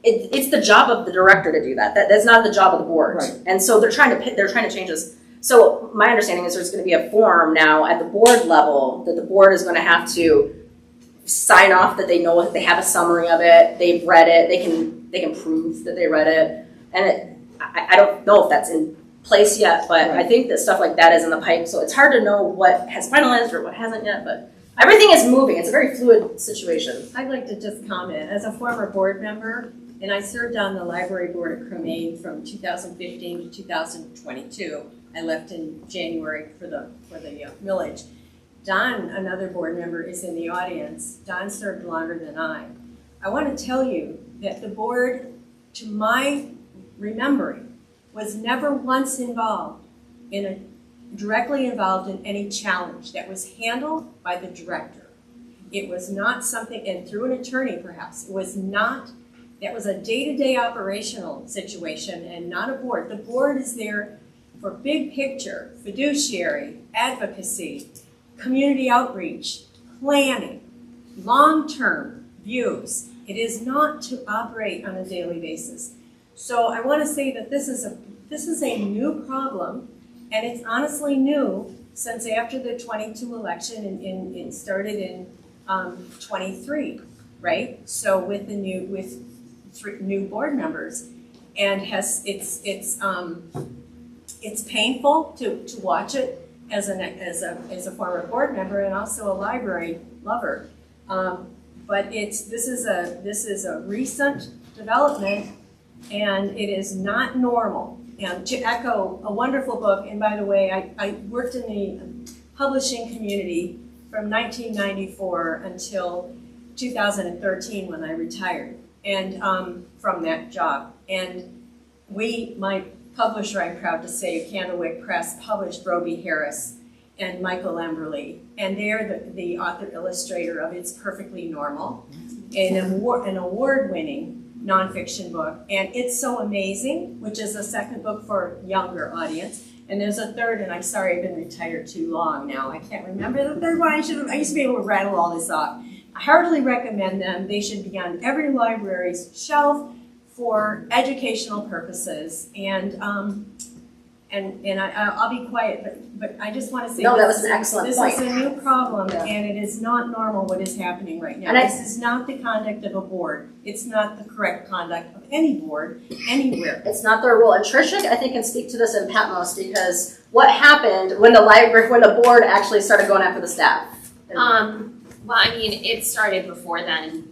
it's the job of the director to do that. That's not the job of the board. Right. And so they're trying to change this. So my understanding is there's going to be a form now at the board level that the board is going to have to sign off that they know, they have a summary of it, they've read it, they can prove that they read it. And I don't know if that's in place yet, but I think that stuff like that is in the pipe. So it's hard to know what has finalized or what hasn't yet, but everything is moving. It's a very fluid situation. I'd like to just comment. As a former board member, and I served on the library board at Cremain from 2015 to 2022. I left in January for the millage. Don, another board member, is in the audience. Don served longer than I. I want to tell you that the board, to my remembering, was never once directly involved in any challenge that was handled by the director. It was not something, and through an attorney perhaps, it was not, that was a day-to-day operational situation and not a board. The board is there for big picture, fiduciary, advocacy, community outreach, planning, long-term views. It is not to operate on a daily basis. So I want to say that this is a new problem, and it's honestly new since after the 22 election and started in 23, right? So with the new board members, and it's painful to watch it as a former board member and also a library lover. But this is a recent development, and it is not normal. And to echo a wonderful book, and by the way, I worked in the publishing community from 1994 until 2013 when I retired, and from that job. And my publisher, I'm proud to say, Candlewick Press, published Roby Harris and Michael Lemberly, and they're the author-illustrator of It's Perfectly Normal, an award-winning nonfiction book, and It's So Amazing, which is a second book for younger audience, and there's a third, and I'm sorry I've been retired too long now, I can't remember the third one. I used to be able to rattle all this off. I heartily recommend them. They should be on every library's shelf for educational purposes, and I'll be quiet, but I just want to say No, that was an excellent point. This is a new problem, and it is not normal what is happening right now. And this is not the conduct of a board. It's not the correct conduct of any board anywhere. It's not their role. And Tricia, I think, can speak to this in Patmos, because what happened when the board actually started going after the staff? Well, I mean, it started before then.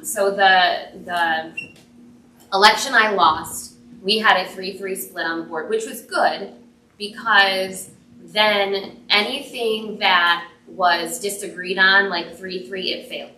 So the election I lost, we had a 3-3 split on the board, which was good because then anything that was disagreed on, like 3-3, it failed.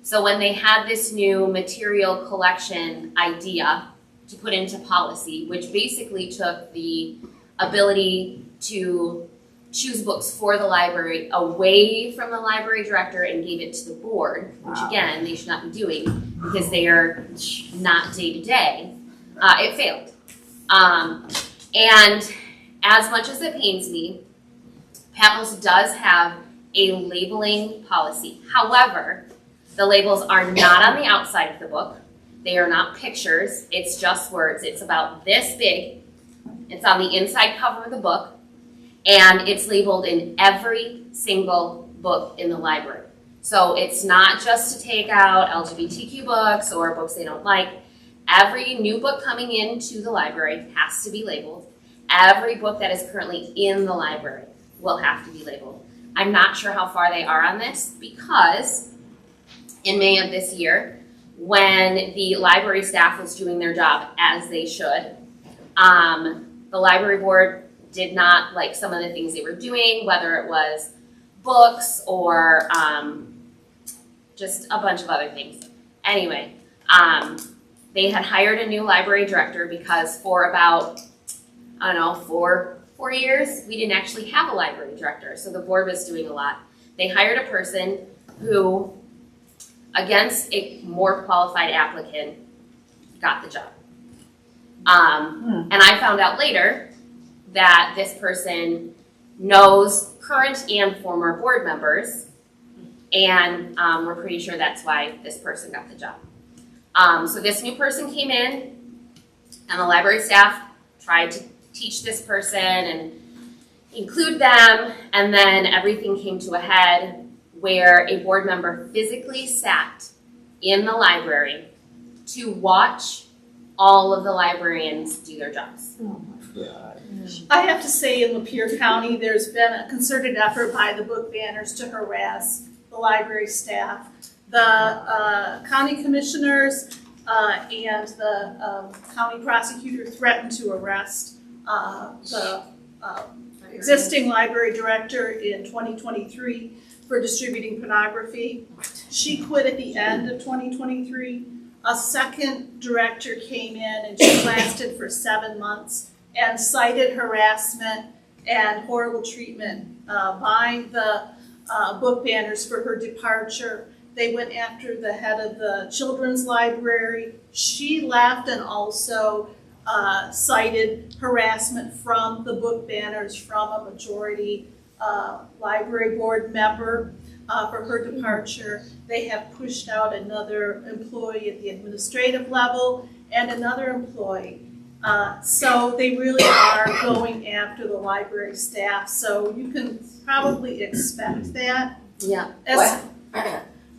So when they had this new material collection idea to put into policy, which basically took the ability to choose books for the library away from the library director and gave it to the board, which again, they should not be doing because they are not day-to-day, it failed. And as much as it pains me, Patmos does have a labeling policy. However, the labels are not on the outside of the book. They are not pictures. It's just words. It's about this big. It's on the inside cover of the book. And it's labeled in every single book in the library. So it's not just to take out LGBTQ books or books they don't like. Every new book coming into the library has to be labeled. Every book that is currently in the library will have to be labeled. I'm not sure how far they are on this because in May of this year, when the library staff was doing their job as they should, the library board did not like some of the things they were doing, whether it was books or just a bunch of other things. Anyway, they had hired a new library director because for about, I don't know, four years, we didn't actually have a library director, so the board was doing a lot. They hired a person who, against a more qualified applicant, got the job. And I found out later that this person knows current and former board members And we're pretty sure that's why this person got the job. So this new person came in, and the library staff tried to teach this person and include them, and then everything came to a head where a board member physically sat in the library to watch all of the librarians do their jobs. I have to say, in Lapeer County, there's been a concerted effort by the book banners to harass the library staff. The county commissioners and the county prosecutor threatened to arrest the existing library director in 2023 for distributing pornography. She quit at the end of 2023. A second director came in and she lasted for 7 months and cited harassment and horrible treatment by the book banners for her departure. They went after the head of the children's library. She left and also cited harassment from the book banners from a majority library board member for her departure. They have pushed out another employee at the administrative level and another employee. So they really are going after the library staff. So you can probably expect that. Yeah. As-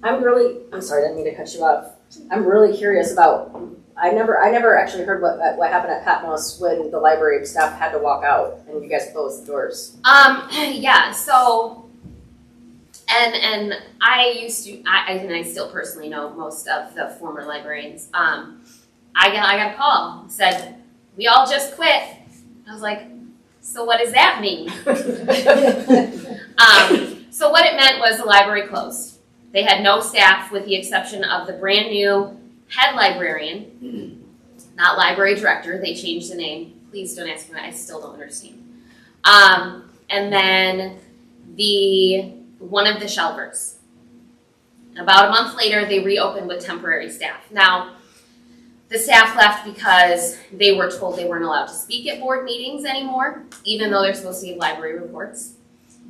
I'm sorry, I didn't mean to cut you off. I'm really curious about, I never actually heard what happened at Patmos when the library staff had to walk out and you guys closed the doors. Yeah, so, and I still personally know most of the former librarians. I got a call, said, we all just quit. I was like, so what does that mean? So what it meant was the library closed. They had no staff with the exception of the brand new head librarian, not library director. They changed the name. Please don't ask me that. I still don't understand. And then one of the shelvers. About a month later, they reopened with temporary staff. Now, the staff left because they were told they weren't allowed to speak at board meetings anymore, even though they're supposed to give library reports.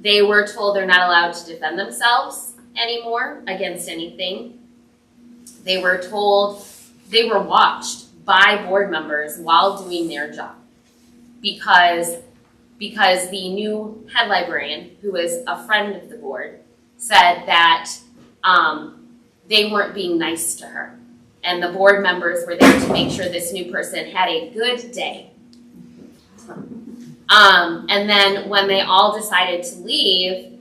They were told they're not allowed to defend themselves anymore against anything. They were told they were watched by board members while doing their job because the new head librarian, who was a friend of the board, said that they weren't being nice to her. And the board members were there to make sure this new person had a good day. And then when they all decided to leave,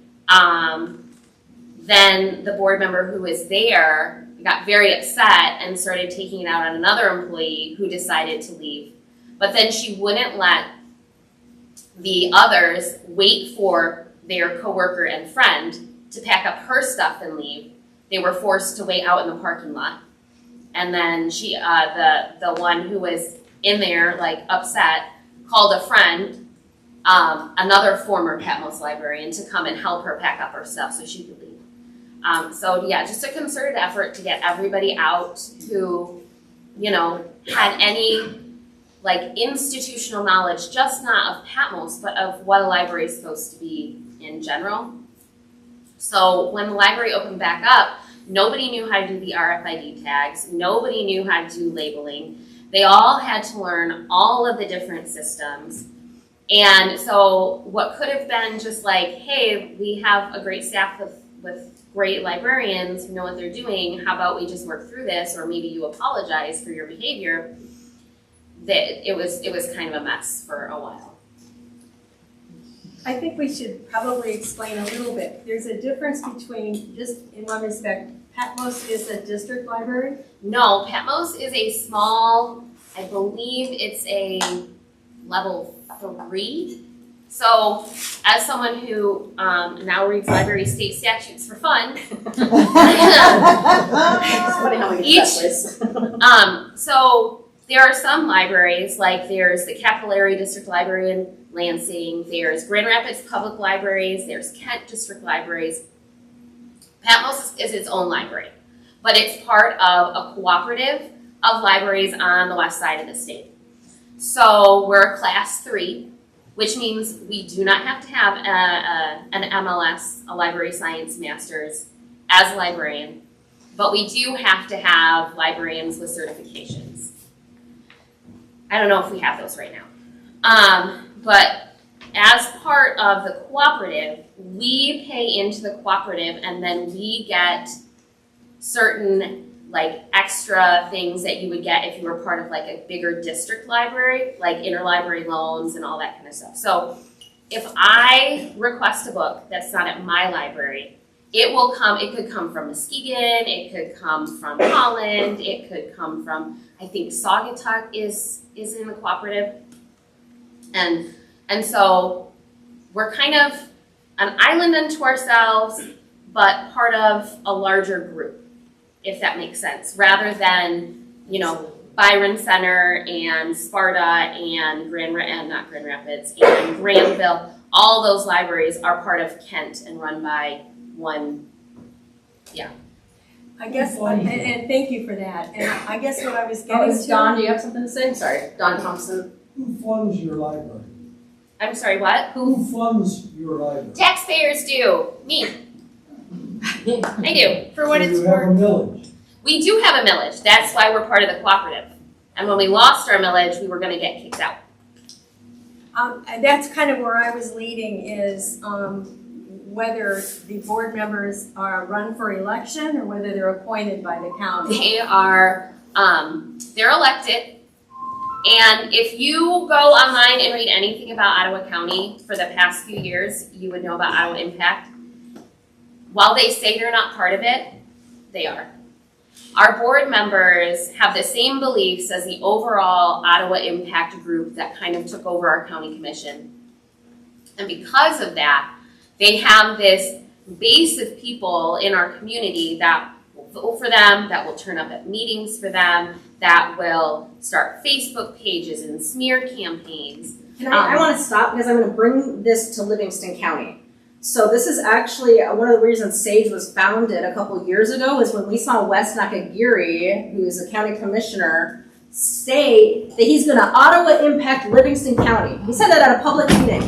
then the board member who was there got very upset and started taking it out on another employee who decided to leave. But then she wouldn't let the others wait for their coworker and friend to pack up her stuff and leave. They were forced to wait out in the parking lot. And then she, the one who was in there, like, upset, called a friend, another former Patmos librarian, to come and help her pack up her stuff so she could leave. So yeah, just a concerted effort to get everybody out who, had any, like, institutional knowledge, just not of Patmos, but of what a library is supposed to be in general. So when the library opened back up, nobody knew how to do the RFID tags. Nobody knew how to do labeling. They all had to learn all of the different systems. And so what could have been just like, hey, we have a great staff with great librarians who know what they're doing. How about we just work through this, or maybe you apologize for your behavior? That it was kind of a mess for a while. I think we should probably explain a little bit. There's a difference between, just in one respect, Patmos is a district library? No, Patmos is a small, I believe it's a level 3. So, as someone who now reads library state statutes for fun, so there are some libraries, like there's the Capital Area District Library in Lansing, there's Grand Rapids Public Libraries, there's Kent District Libraries. Patmos is its own library, but it's part of a cooperative of libraries on the west side of the state. So we're a class 3, which means we do not have to have an MLS, a library science master's, as a librarian, but we do have to have librarians with certifications. I don't know if we have those right now. But as part of the cooperative, we pay into the cooperative and then we get certain like extra things that you would get if you were part of like a bigger district library, like interlibrary loans and all that kind of stuff. So if I request a book that's not at my library, it could come from Muskegon, it could come from Holland, it could come from, I think Saugatuck is in the cooperative. And so we're kind of an island unto ourselves, but part of a larger group, if that makes sense, rather than, Byron Center and Sparta and not Grand Rapids and Granville. All those libraries are part of Kent and run by one. I guess, and thank you for that. And I guess what I was getting to. Don, do you have something to say? Sorry, Don Thompson. Who funds your library? I'm sorry, what? Who funds your library? Taxpayers do. Me. I do. For what So it's you have worth. a millage. We do have a millage. That's why we're part of the cooperative. And when we lost our millage, we were going to get kicked out. And that's kind of where I was leading is whether the board members are run for election or whether they're appointed by the county. They are, they're elected. And if you go online and read anything about Ottawa County for the past few years, you would know about Ottawa Impact. While they say they're not part of it, they are. Our board members have the same beliefs as the overall Ottawa Impact group that kind of took over our county commission. And because of that, they have this base of people in our community that will vote for them, that will turn up at meetings for them, that will start Facebook pages and smear campaigns. I want to stop because I'm going to bring this to Livingston County. So this is actually one of the reasons SAGE was founded a couple years ago is when we saw Wes Nakagiri, who is a county commissioner, say that he's going to Ottawa impact Livingston County. He said that at a public meeting.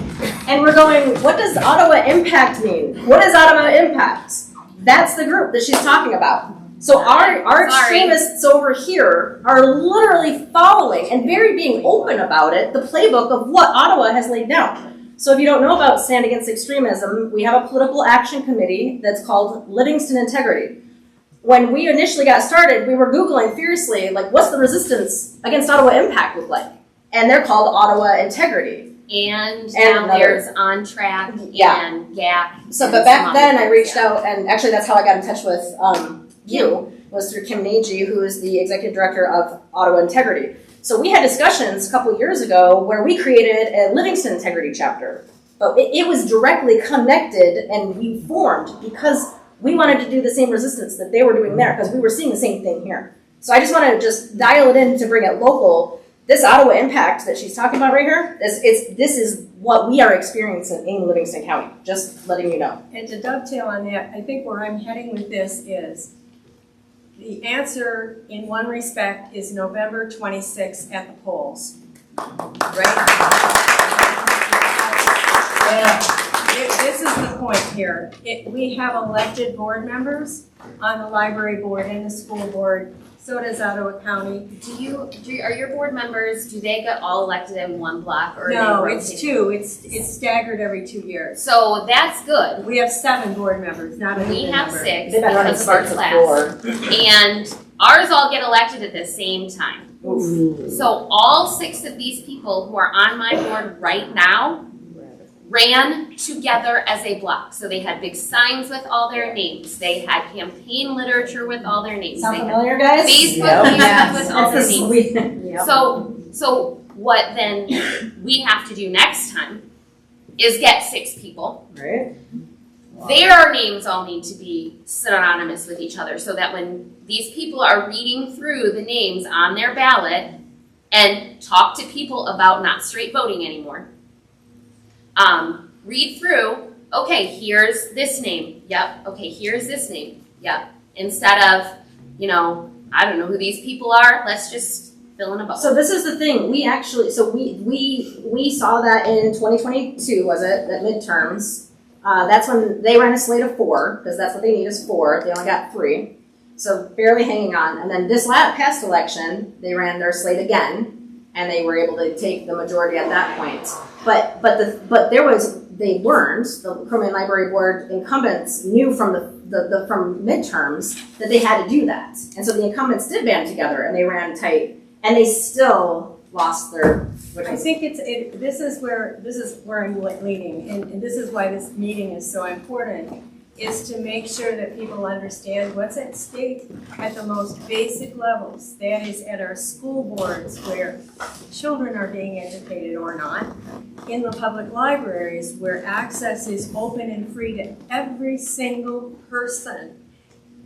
And we're going, what does Ottawa impact mean? What is Ottawa impact? That's the group that she's talking about. So our extremists over here are literally following and being open about it, the playbook of what Ottawa has laid down. So if you don't know about Stand Against Extremism, we have a political action committee that's called Livingston Integrity. When we initially got started, we were Googling fiercely, like, what's the resistance against Ottawa Impact look like? And they're called Ottawa Integrity. And now there's On Track and GAC. So, but back then I reached out, and actually that's how I got in touch with was through Kim Nagy, who is the executive director of Ottawa Integrity. So we had discussions a couple years ago where we created a Livingston Integrity chapter. But it was directly connected and we formed because we wanted to do the same resistance that they were doing there because we were seeing the same thing here. So I just want to just dial it in to bring it local. This Ottawa impact that she's talking about right here, this is what we are experiencing in Livingston County, just letting you know. And to dovetail on that, I think where I'm heading with this is the answer in one respect is November 26th at the polls, right? This is the point here. We have elected board members on the library board and the school board. So does Ottawa County. Are your board members, do they get all elected in one block? Or no, it's two. It's staggered every 2 years. So that's good. We have 7 board members, not a We have member. 6 because of our class. And ours all get elected at the same time. Oof. So all 6 of these people who are on my board right now ran together as a block. So they had big signs with all their names. They had campaign literature with all their names. Sound they familiar, guys? Facebook pages with all their That's names. Yep. So what then we have to do next time is get 6 people. Right. Their names all need to be synonymous with each other so that when these people are reading through the names on their ballot and talk to people about not straight voting anymore, read through, okay, here's this name. Yep. Okay, here's this name. Yep. Instead of, I don't know who these people are. Let's just fill in a bubble. So this is the thing. We actually, we saw that in 2022, was it? That midterms. That's when they ran a slate of 4, because that's what they need is 4. They only got 3. So barely hanging on. And then this past election, they ran their slate again, and they were able to take the majority at that point. But they learned, the Crow Main Library Board incumbents knew from from midterms that they had to do that. And so the incumbents did band together and they ran tight, and they still lost their, I think this is where I'm leading, and this is why this meeting is so important, is to make sure that people understand what's at stake at the most basic levels. That is at our school boards where children are being educated or not, in the public libraries where access is open and free to every single person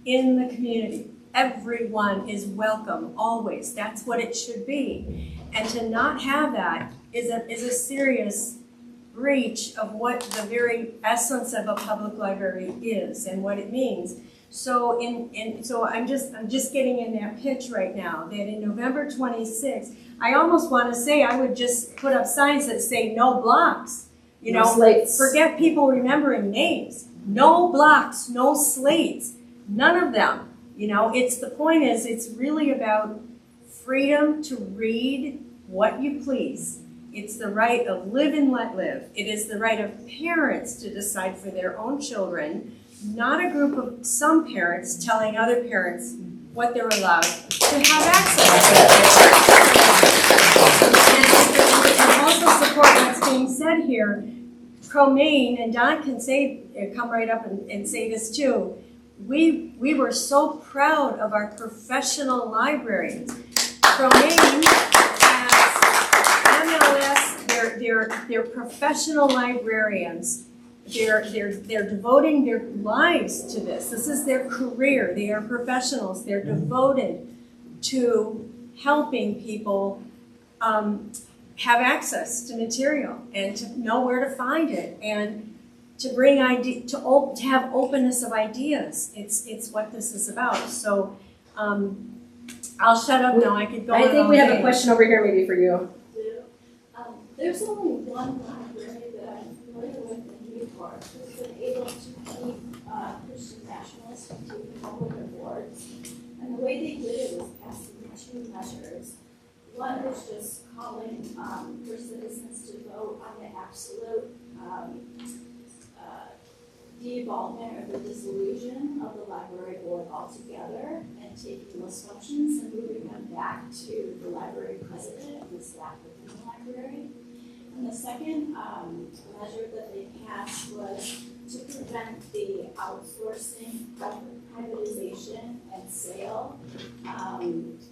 in the community. Everyone is welcome, always. That's what it should be. And to not have that is a serious breach of what the very essence of a public library is and what it means. So so I'm just getting in that pitch right now that in November 26th, I almost want to say I would just put up signs that say no blocks. No slates. Forget people remembering names. No blocks, no slates, none of them. The point is it's really about freedom to read what you please. It's the right of live and let live. It is the right of parents to decide for their own children, not a group of some parents telling other parents what they're allowed to have access to. And also support what's being said here. Crow Main, and Don can come right up and say this too. We were so proud of our professional librarians. Crow Main has MLS, they're professional librarians. They're devoting their lives to this. This is their career. They are professionals. They're devoted to helping people have access to material and to know where to find it and to bring to have openness of ideas. It's what this is about. So I'll shut up now. I could go on. I think we have a question over here maybe for you. There's only one library that I'm familiar with in Newport who's been able to keep Christian nationalists from taking over their boards. And the way they did it was passing 2 measures. One was just calling for citizens to vote on the absolute de-involvement or the dissolution of the library board altogether and taking those functions and moving them back to the library president and the staff within the library. And the second measure that they passed was to prevent the outsourcing, privatization, and sale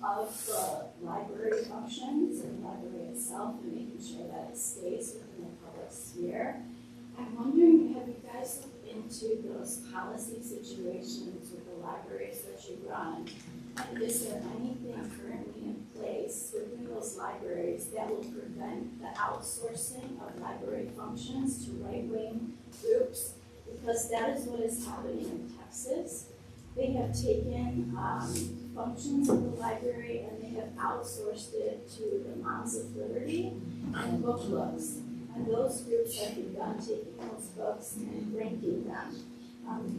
of the library functions and the library itself, and making sure that it stays within the public sphere. I'm wondering, have you guys looked into those policy situations with the libraries that you run? And is there anything currently in place within those libraries that will prevent the outsourcing of library functions to right-wing groups? Because that is what is happening in Texas. They have taken functions of the library and they have outsourced it to the Moms of Liberty and Book Looks. And those groups have begun taking those books and ranking them.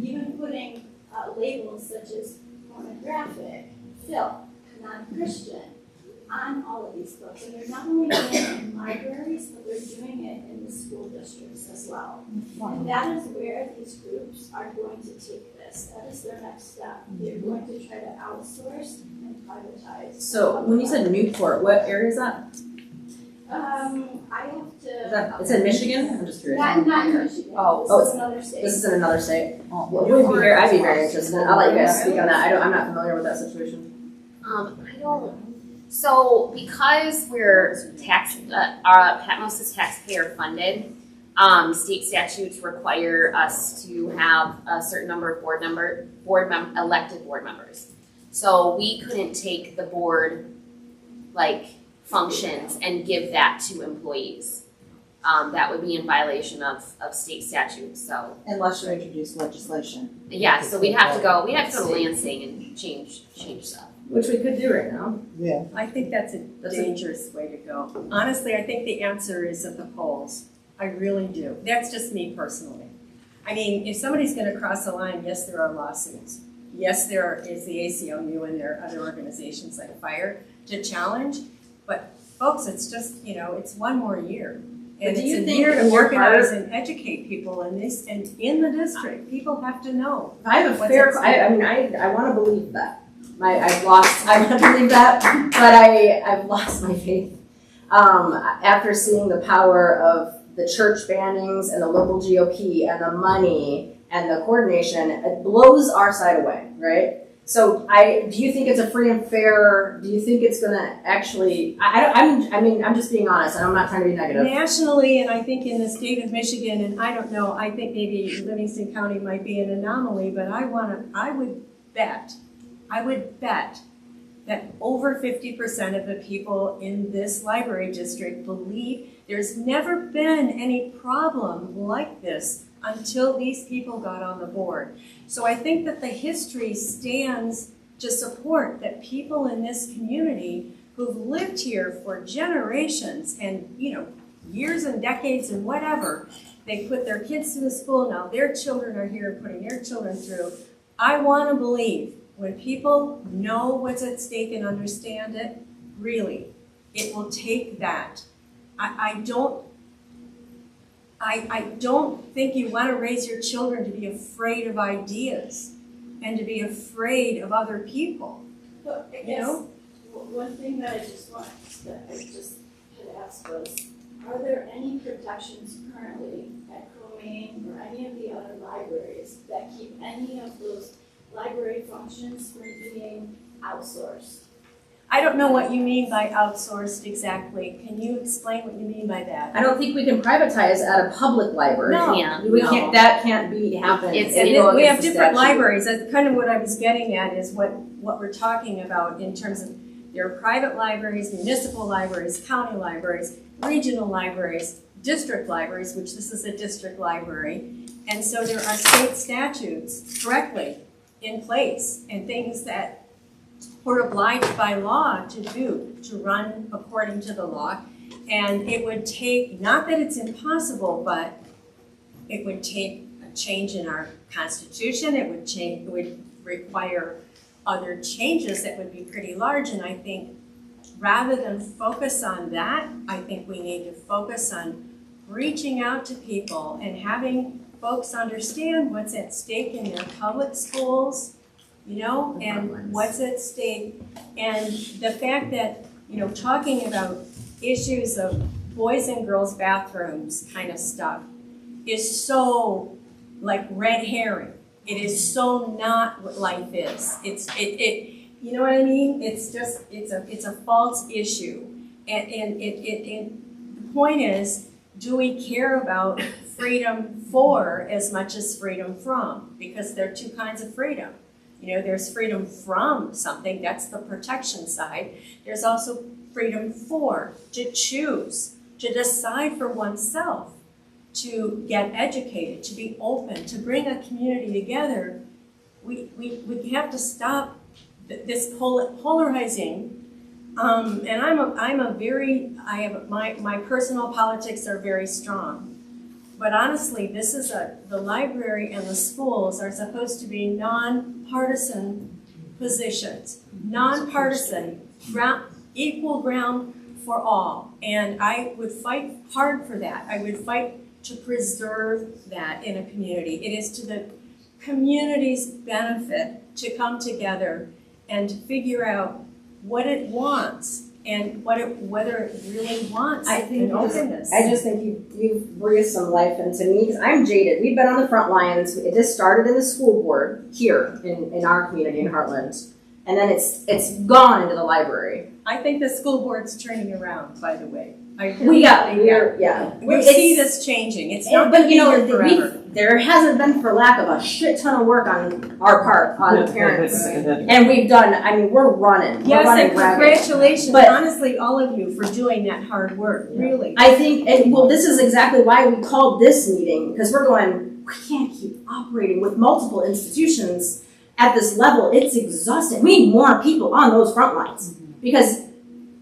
Even putting labels such as pornographic, filth, non-Christian on all of these books. And they're not only doing it in libraries, but they're doing it in the school districts as well. And that is where these groups are going to take this. That is their next step. They're going to try to outsource and privatize. So when you said Newport, what area is that? I have to. It's in Michigan? I'm just curious. Not in Michigan. This is another state. This is in another state. I'd be very interested. I'll let you guys speak on that. I'm not familiar with that situation. So because we're Patmos is taxpayer funded, state statutes require us to have a certain number of elected board members. So we couldn't take the board functions and give that to employees. That would be in violation of state statutes. So unless you introduce legislation. Yeah, so we'd have to go to Lansing and change stuff. Which we could do right now. Yeah. I think that's a dangerous way to go. Honestly, I think the answer is at the polls. I really do. That's just me personally. I mean, if somebody's gonna cross the line, yes, there are lawsuits. Yes, there is the ACLU and there are other organizations like FIRE to challenge, but folks, it's just, it's one more year. And But do you it's a think year to in your organize heart- and educate people in this, and in the district, people have to know. I have a what's fair, at stake. I want to believe that. I want to believe that, but I've lost my faith. After seeing the power of the church bannings and the local GOP and the money and the coordination, it blows our side away, right? So do you think it's a free and fair, do you think it's gonna actually, I'm just being honest and I'm not trying to be negative. Nationally, and I think in the state of Michigan, and I don't know, I think maybe Livingston County might be an anomaly, but I would bet that over 50% of the people in this library district believe there's never been any problem like this until these people got on the board. So I think that the history stands to support that people in this community who've lived here for generations and, years and decades and whatever, they put their kids through the school, now their children are here putting their children through. I want to believe when people know what's at stake and understand it, really, it will take that. I don't think you want to raise your children to be afraid of ideas and to be afraid of other people. But I guess one thing that I just had asked was, are there any protections currently at Cromaine or any of the other libraries that keep any of those library functions from being outsourced? I don't know what you mean by outsourced exactly. Can you explain what you mean by that? I don't think we can privatize at a public library. No. We can't, that can't happen. We have different libraries. That's kind of what I was getting at is what we're talking about in terms of there are private libraries, municipal libraries, county libraries, regional libraries, district libraries, which this is a district library. And so there are state statutes correctly in place and things that we're obliged by law to do, to run according to the law. And it would take, not that it's impossible, but it would take a change in our constitution. It would require other changes that would be pretty large. And I think rather than focus on that, I think we need to focus on reaching out to people and having folks understand what's at stake in their public schools, and what's at stake. And the fact that, talking about issues of boys and girls bathrooms kind of stuff is so like red herring. It is so not what life is. You know what I mean? It's just, it's a false issue. And the point is, do we care about freedom for as much as freedom from? Because there are two kinds of freedom. There's freedom from something, that's the protection side. There's also freedom for, to choose, to decide for oneself, to get educated, to be open, to bring a community together. We have to stop this polarizing. And my personal politics are very strong. But honestly, the library and the schools are supposed to be non-partisan positions, non-partisan, equal ground for all. And I would fight hard for that. I would fight to preserve that in a community. It is to the community's benefit to come together and figure out what it wants and whether it really wants an openness. I just think you've breathed some life into me because I'm jaded. We've been on the front lines. It just started in the school board here in our community in Hartland, and then it's gone into the library. I think the school board's turning around, by the way. We see this changing. It's not going to be here forever. There hasn't been, for lack of a shit ton of work on our part, on the parents, and we've done. We're running. Yes, we're running and congratulations, but, honestly, all of you for doing that hard work. Really, I think, this is exactly why we called this meeting because we're going. We can't keep operating with multiple institutions at this level. It's exhausting. We need more people on those front lines because.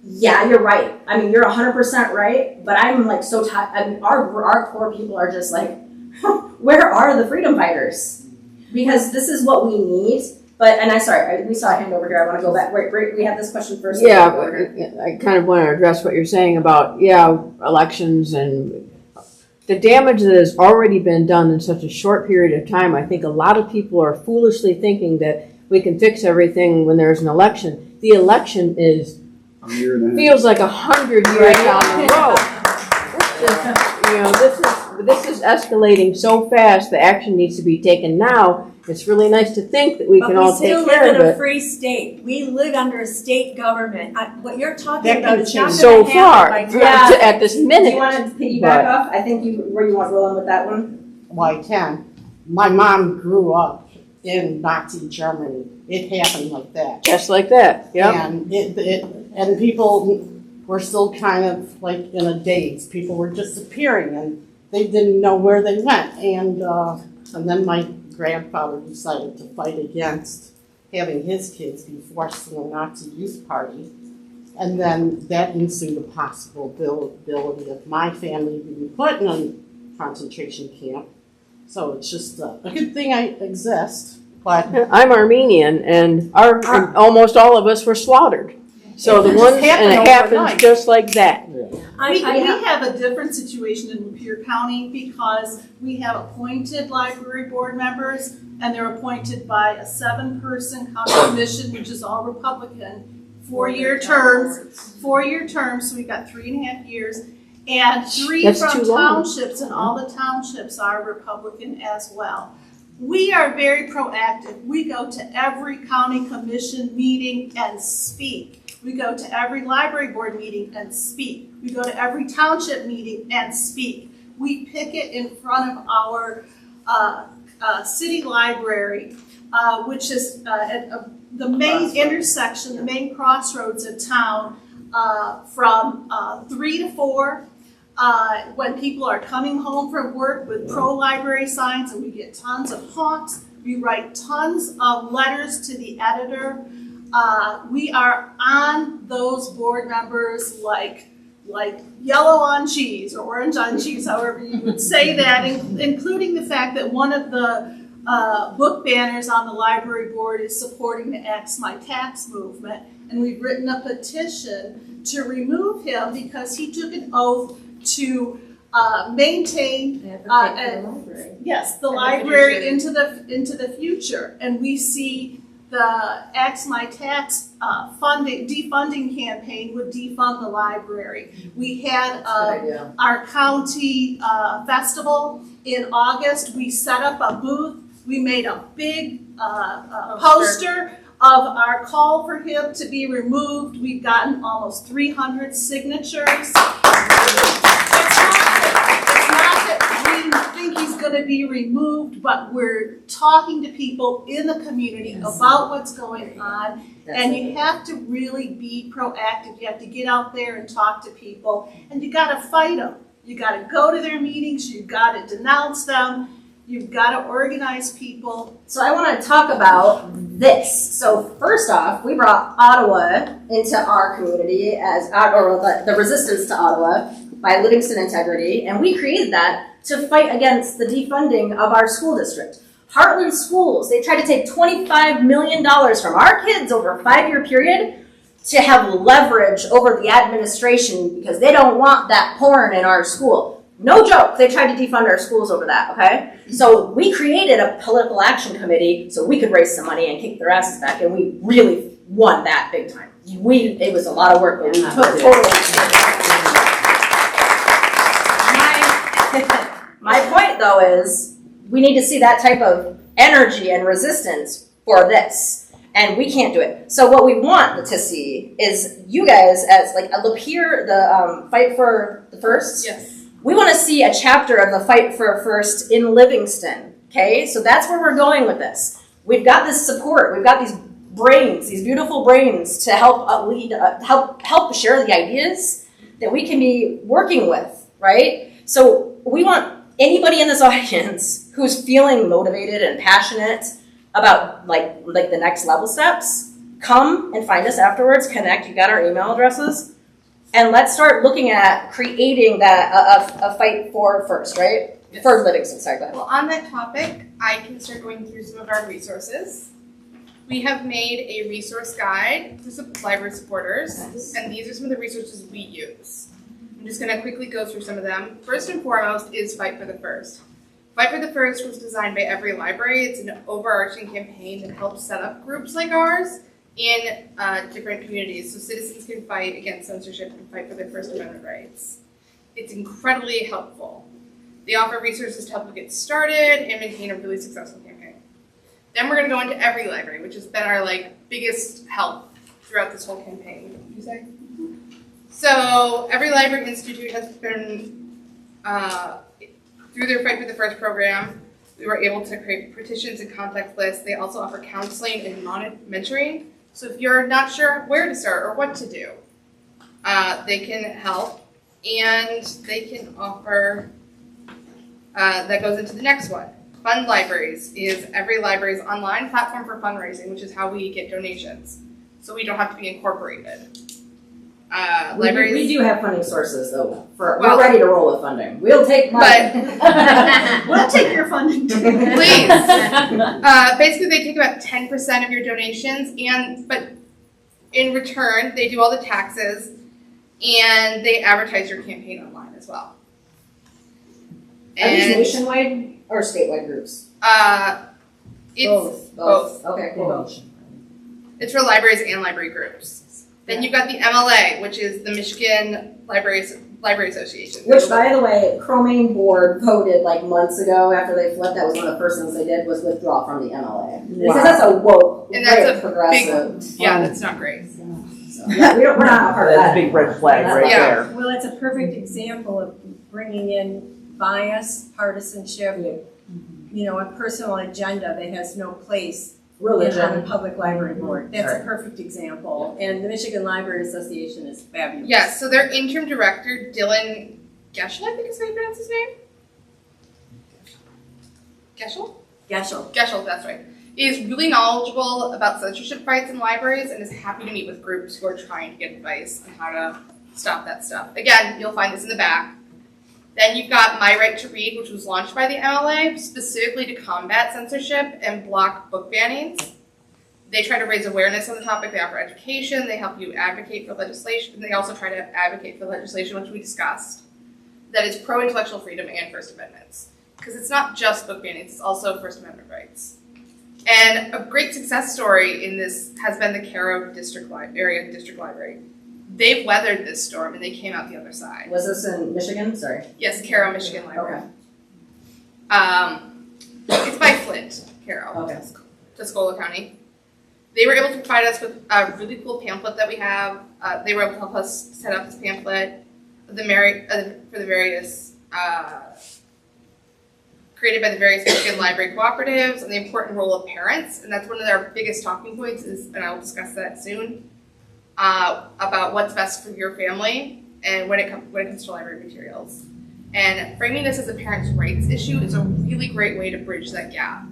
Yeah, you're right. You're 100% right, but I'm like so tired. Our core people are just like, where are the freedom fighters? Because this is what we need. But, and we saw a hand over here. I want to go back. Wait, we have this question first. Yeah, I kind of want to address what you're saying about, elections and the damage that has already been done in such a short period of time. I think a lot of people are foolishly thinking that we can fix everything when there's an election. The election feels like 100 years down the road. This is escalating so fast. The action needs to be taken now. It's really nice to think that we can all take care of it. But we still live in a free state. We live under a state government. What you're talking That about could is not change. So gonna far, happen by at this minute. Do you want to piggyback off? I think where you want to roll in with that one? Well, I can. My mom grew up in Nazi Germany. It happened like that. Just like that, And and people were still kind of like in a daze. People were disappearing and they didn't know where they went. And then my grandfather decided to fight against having his kids be forced in a Nazi youth party. And then that ensued a possibility of my family being put in a concentration camp. So it's just a good thing I exist. But I'm Armenian, and almost all of us were slaughtered. So it happens just like that. We have a different situation in Lapeer County because we have appointed library board members and they're appointed by a 7-person county commission, which is all Republican, 4-year terms, so we've got 3.5 years. And 3 That's from too long. townships, and all the townships are Republican as well. We are very proactive. We go to every county commission meeting and speak. We go to every library board meeting and speak. We go to every township meeting and speak. We picket in front of our city library, which is at the main intersection, the main crossroads of town, from 3 to 4. When people are coming home from work with pro-library signs, and we get tons of honks. We write tons of letters to the editor. We are on those board members like yellow on cheese or orange on cheese, however you would say that, including the fact that one of the book banners on the library board is supporting the Axe My Tax movement. And we've written a petition to remove him because he took an oath to maintain the library into the future. And we see the Axe My Tax defunding campaign would defund the library. We had our county festival in August. We set up a booth. We made a big poster of our call for him to be removed. We've gotten almost 300 signatures. It's not that we think he's going to be removed, but we're talking to people in the community about what's going on. And you have to really be proactive. You have to get out there and talk to people, and you got to fight them. You got to go to their meetings. You got to denounce them. You've got to organize people. So I want to talk about this. So first off, we brought Ottawa into our community the resistance to Ottawa by Livingston Integrity, and we created that to fight against the defunding of our school district. Hartland schools, they tried to take $25 million from our kids over a 5-year period to have leverage over the administration because they don't want that porn in our school. No joke, they tried to defund our schools over that, okay? So we created a political action committee so we could raise some money and kick their asses back, and we really won that big time. It was a lot of work, but we took My point, though, is we need to see that type of energy and resistance for this, and we can't do it. So what we want to see is you guys as like a Lapeer, the Fight for the First. Yes. We want to see a chapter of the Fight for First in Livingston, okay? So that's where we're going with this. We've got this support. We've got these brains, these beautiful brains to help help share the ideas that we can be working with, right? So we want anybody in this audience who's feeling motivated and passionate about like the next level steps, come and find us afterwards, connect. You got our email addresses. And let's start looking at creating that, a fight for first, right? Yes. For Livingston, sorry, go ahead. Well, on that topic, I can start going through some of our resources. We have made a resource guide for library supporters, and these are some of the resources we use. I'm just going to quickly go through some of them. First and foremost is Fight for the First. Fight for the First was designed by every library. It's an overarching campaign that helps set up groups like ours in different communities so citizens can fight against censorship and fight for their First Amendment rights. It's incredibly helpful. They offer resources to help you get started and maintain a really successful campaign. Then we're going to go into every library, which has been our biggest help throughout this whole campaign. What did you say? So every library institute has been, through their Fight for the First program, we were able to create petitions and contact lists. They also offer counseling and mentoring. So if you're not sure where to start or what to do, they can help, and they can offer, that goes into the next one. Fund Libraries is every library's online platform for fundraising, which is how we get donations. So we don't have to be incorporated. Libraries. We do have funding sources, though. We're ready to roll with funding. We'll take money. We'll take your funding too. Please. Basically, they take about 10% of your donations, but in return, they do all the taxes, and they advertise your campaign online as well. Are these nationwide or statewide groups? It's both. Okay, cool. It's for libraries and library groups. Then you've got the MLA, which is the Michigan Library Association. Which, by the way, Chromain board voted months ago after they flipped. That was one of the first things they did was withdraw from the MLA. Because that's a woke, and that's a progressive. that's not great. So, yeah, we're not a part of that. That's a big red flag right there. Well, it's a perfect example of bringing in bias, partisanship, a personal agenda that has no place religion on the public library board. That's a perfect example. And the Michigan Library Association is fabulous. Yes, so their interim director, Dylan Geschel, I think is how you pronounce his name. Geschel, that's right. Is really knowledgeable about censorship fights in libraries and is happy to meet with groups who are trying to get advice on how to stop that stuff. Again, you'll find this in the back. Then you've got My Right to Read, which was launched by the MLA specifically to combat censorship and block book bannings. They try to raise awareness on the topic. They offer education. They help you advocate for legislation. And they also try to advocate for legislation, which we discussed, that is pro-intellectual freedom and First Amendments. Because it's not just book bannings, it's also First Amendment rights. And a great success story in this has been the Cairo Area District Library. They've weathered this storm and they came out the other side. Was this in Michigan? Sorry. Yes, Cairo, Michigan Library. Okay. It's by Flint, Cairo, Tuscola County. They were able to provide us with a really cool pamphlet that we have. They were able to help us set up this pamphlet for the various, created by the various Michigan library cooperatives and the important role of parents. And that's one of their biggest talking points and I will discuss that soon. About what's best for your family and when it comes to library materials. And framing this as a parent's rights issue is a really great way to bridge that gap.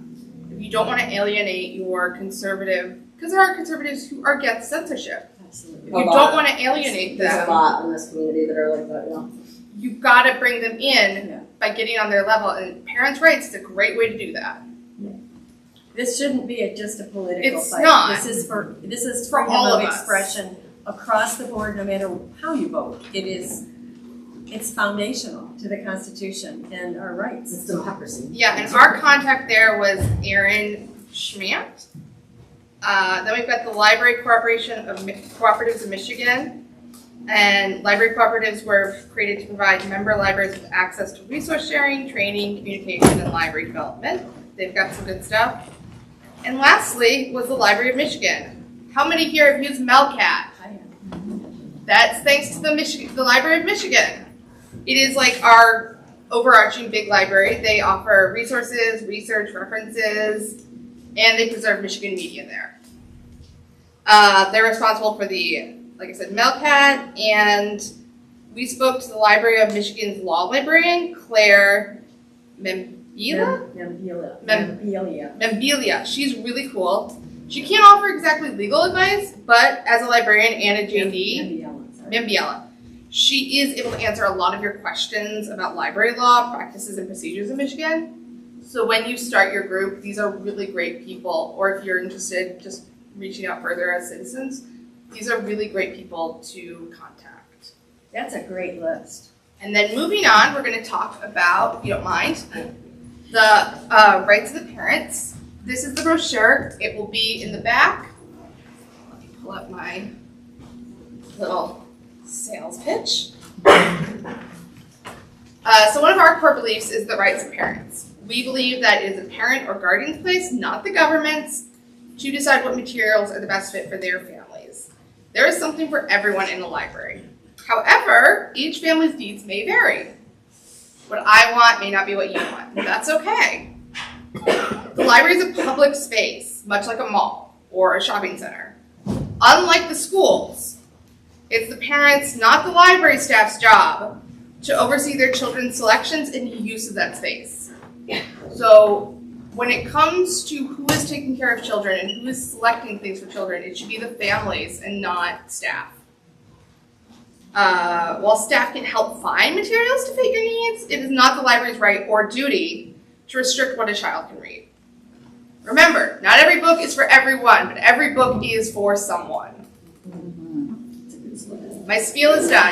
If you don't want to alienate your conservative, because there are conservatives who are against censorship. Absolutely. If you don't want to alienate them. There's a lot in this community that are like that, You've got to bring them in by getting on their level. And parents' rights is a great way to do that. This shouldn't be just a political It's fight. not. This is for freedom all of of us. expression across the board, no matter how you vote. It's foundational to the Constitution and our rights. It's democracy. Yeah, and our contact there was Aaron Schmant. Then we've got the Library Corporation of Cooperatives of Michigan. And library cooperatives were created to provide member libraries with access to resource sharing, training, communication, and library development. They've got some good stuff. And lastly was the Library of Michigan. How many here have used Melcat? That's thanks to the Library of Michigan. It is like our overarching big library. They offer resources, research, references, and they preserve Michigan media there. They're responsible for like I said, Melcat, and we spoke to the Library of Michigan's law librarian, Claire Membilia. She's really cool. She can't offer exactly legal advice, but as a librarian and a JD, Membiela, She is able to answer a lot of your questions about library law, practices, and procedures in Michigan. So when you start your group, these are really great people. Or if you're interested, just reaching out further as citizens, these are really great people to contact. That's a great list. And then moving on, we're going to talk about, if you don't mind, the rights of the parents. This is the brochure. It will be in the back. Let me pull up my little sales pitch. So one of our core beliefs is the rights of parents. We believe that it is a parent or guardian's place, not the government's, to decide what materials are the best fit for their families. There is something for everyone in the library. However, each family's needs may vary. What I want may not be what you want, and that's okay. The library is a public space, much like a mall or a shopping center. Unlike the schools, it's the parents, not the library staff's job, to oversee their children's selections and use of that space. So when it comes to who is taking care of children and who is selecting things for children, it should be the families and not staff. While staff can help find materials to fit your needs, it is not the library's right or duty to restrict what a child can read. Remember, not every book is for everyone, but every book is for someone. My spiel is done.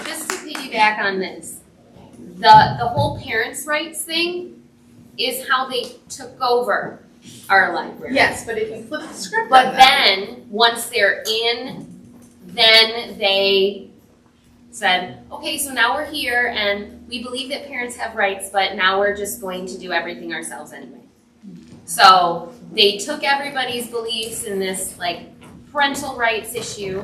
Just to piggyback on this, the whole parents' rights thing is how they took over our library. Yes, but if you flip the script But on that, then, once they're in, then they said, okay, so now we're here and we believe that parents have rights, but now we're just going to do everything ourselves anyway. So they took everybody's beliefs in this like parental rights issue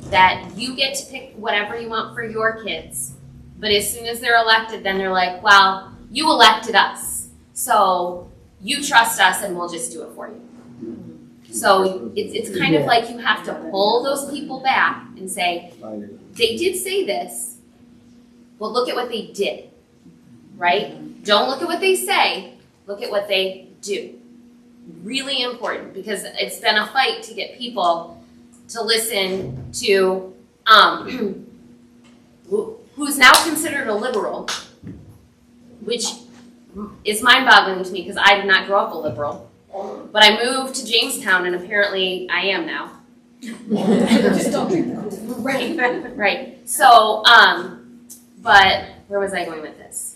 that you get to pick whatever you want for your kids. But as soon as they're elected, then they're like, well, you elected us. So you trust us and we'll just do it for you. So it's kind of like you have to pull those people back and say, they did say this, but look at what they did, right? Don't look at what they say, look at what they do. Really important, because it's been a fight to get people to listen to who's now considered a liberal, which is mind-boggling to me because I did not grow up a liberal. But I moved to Jamestown, and apparently I am now. Right. So, but where was I going with this?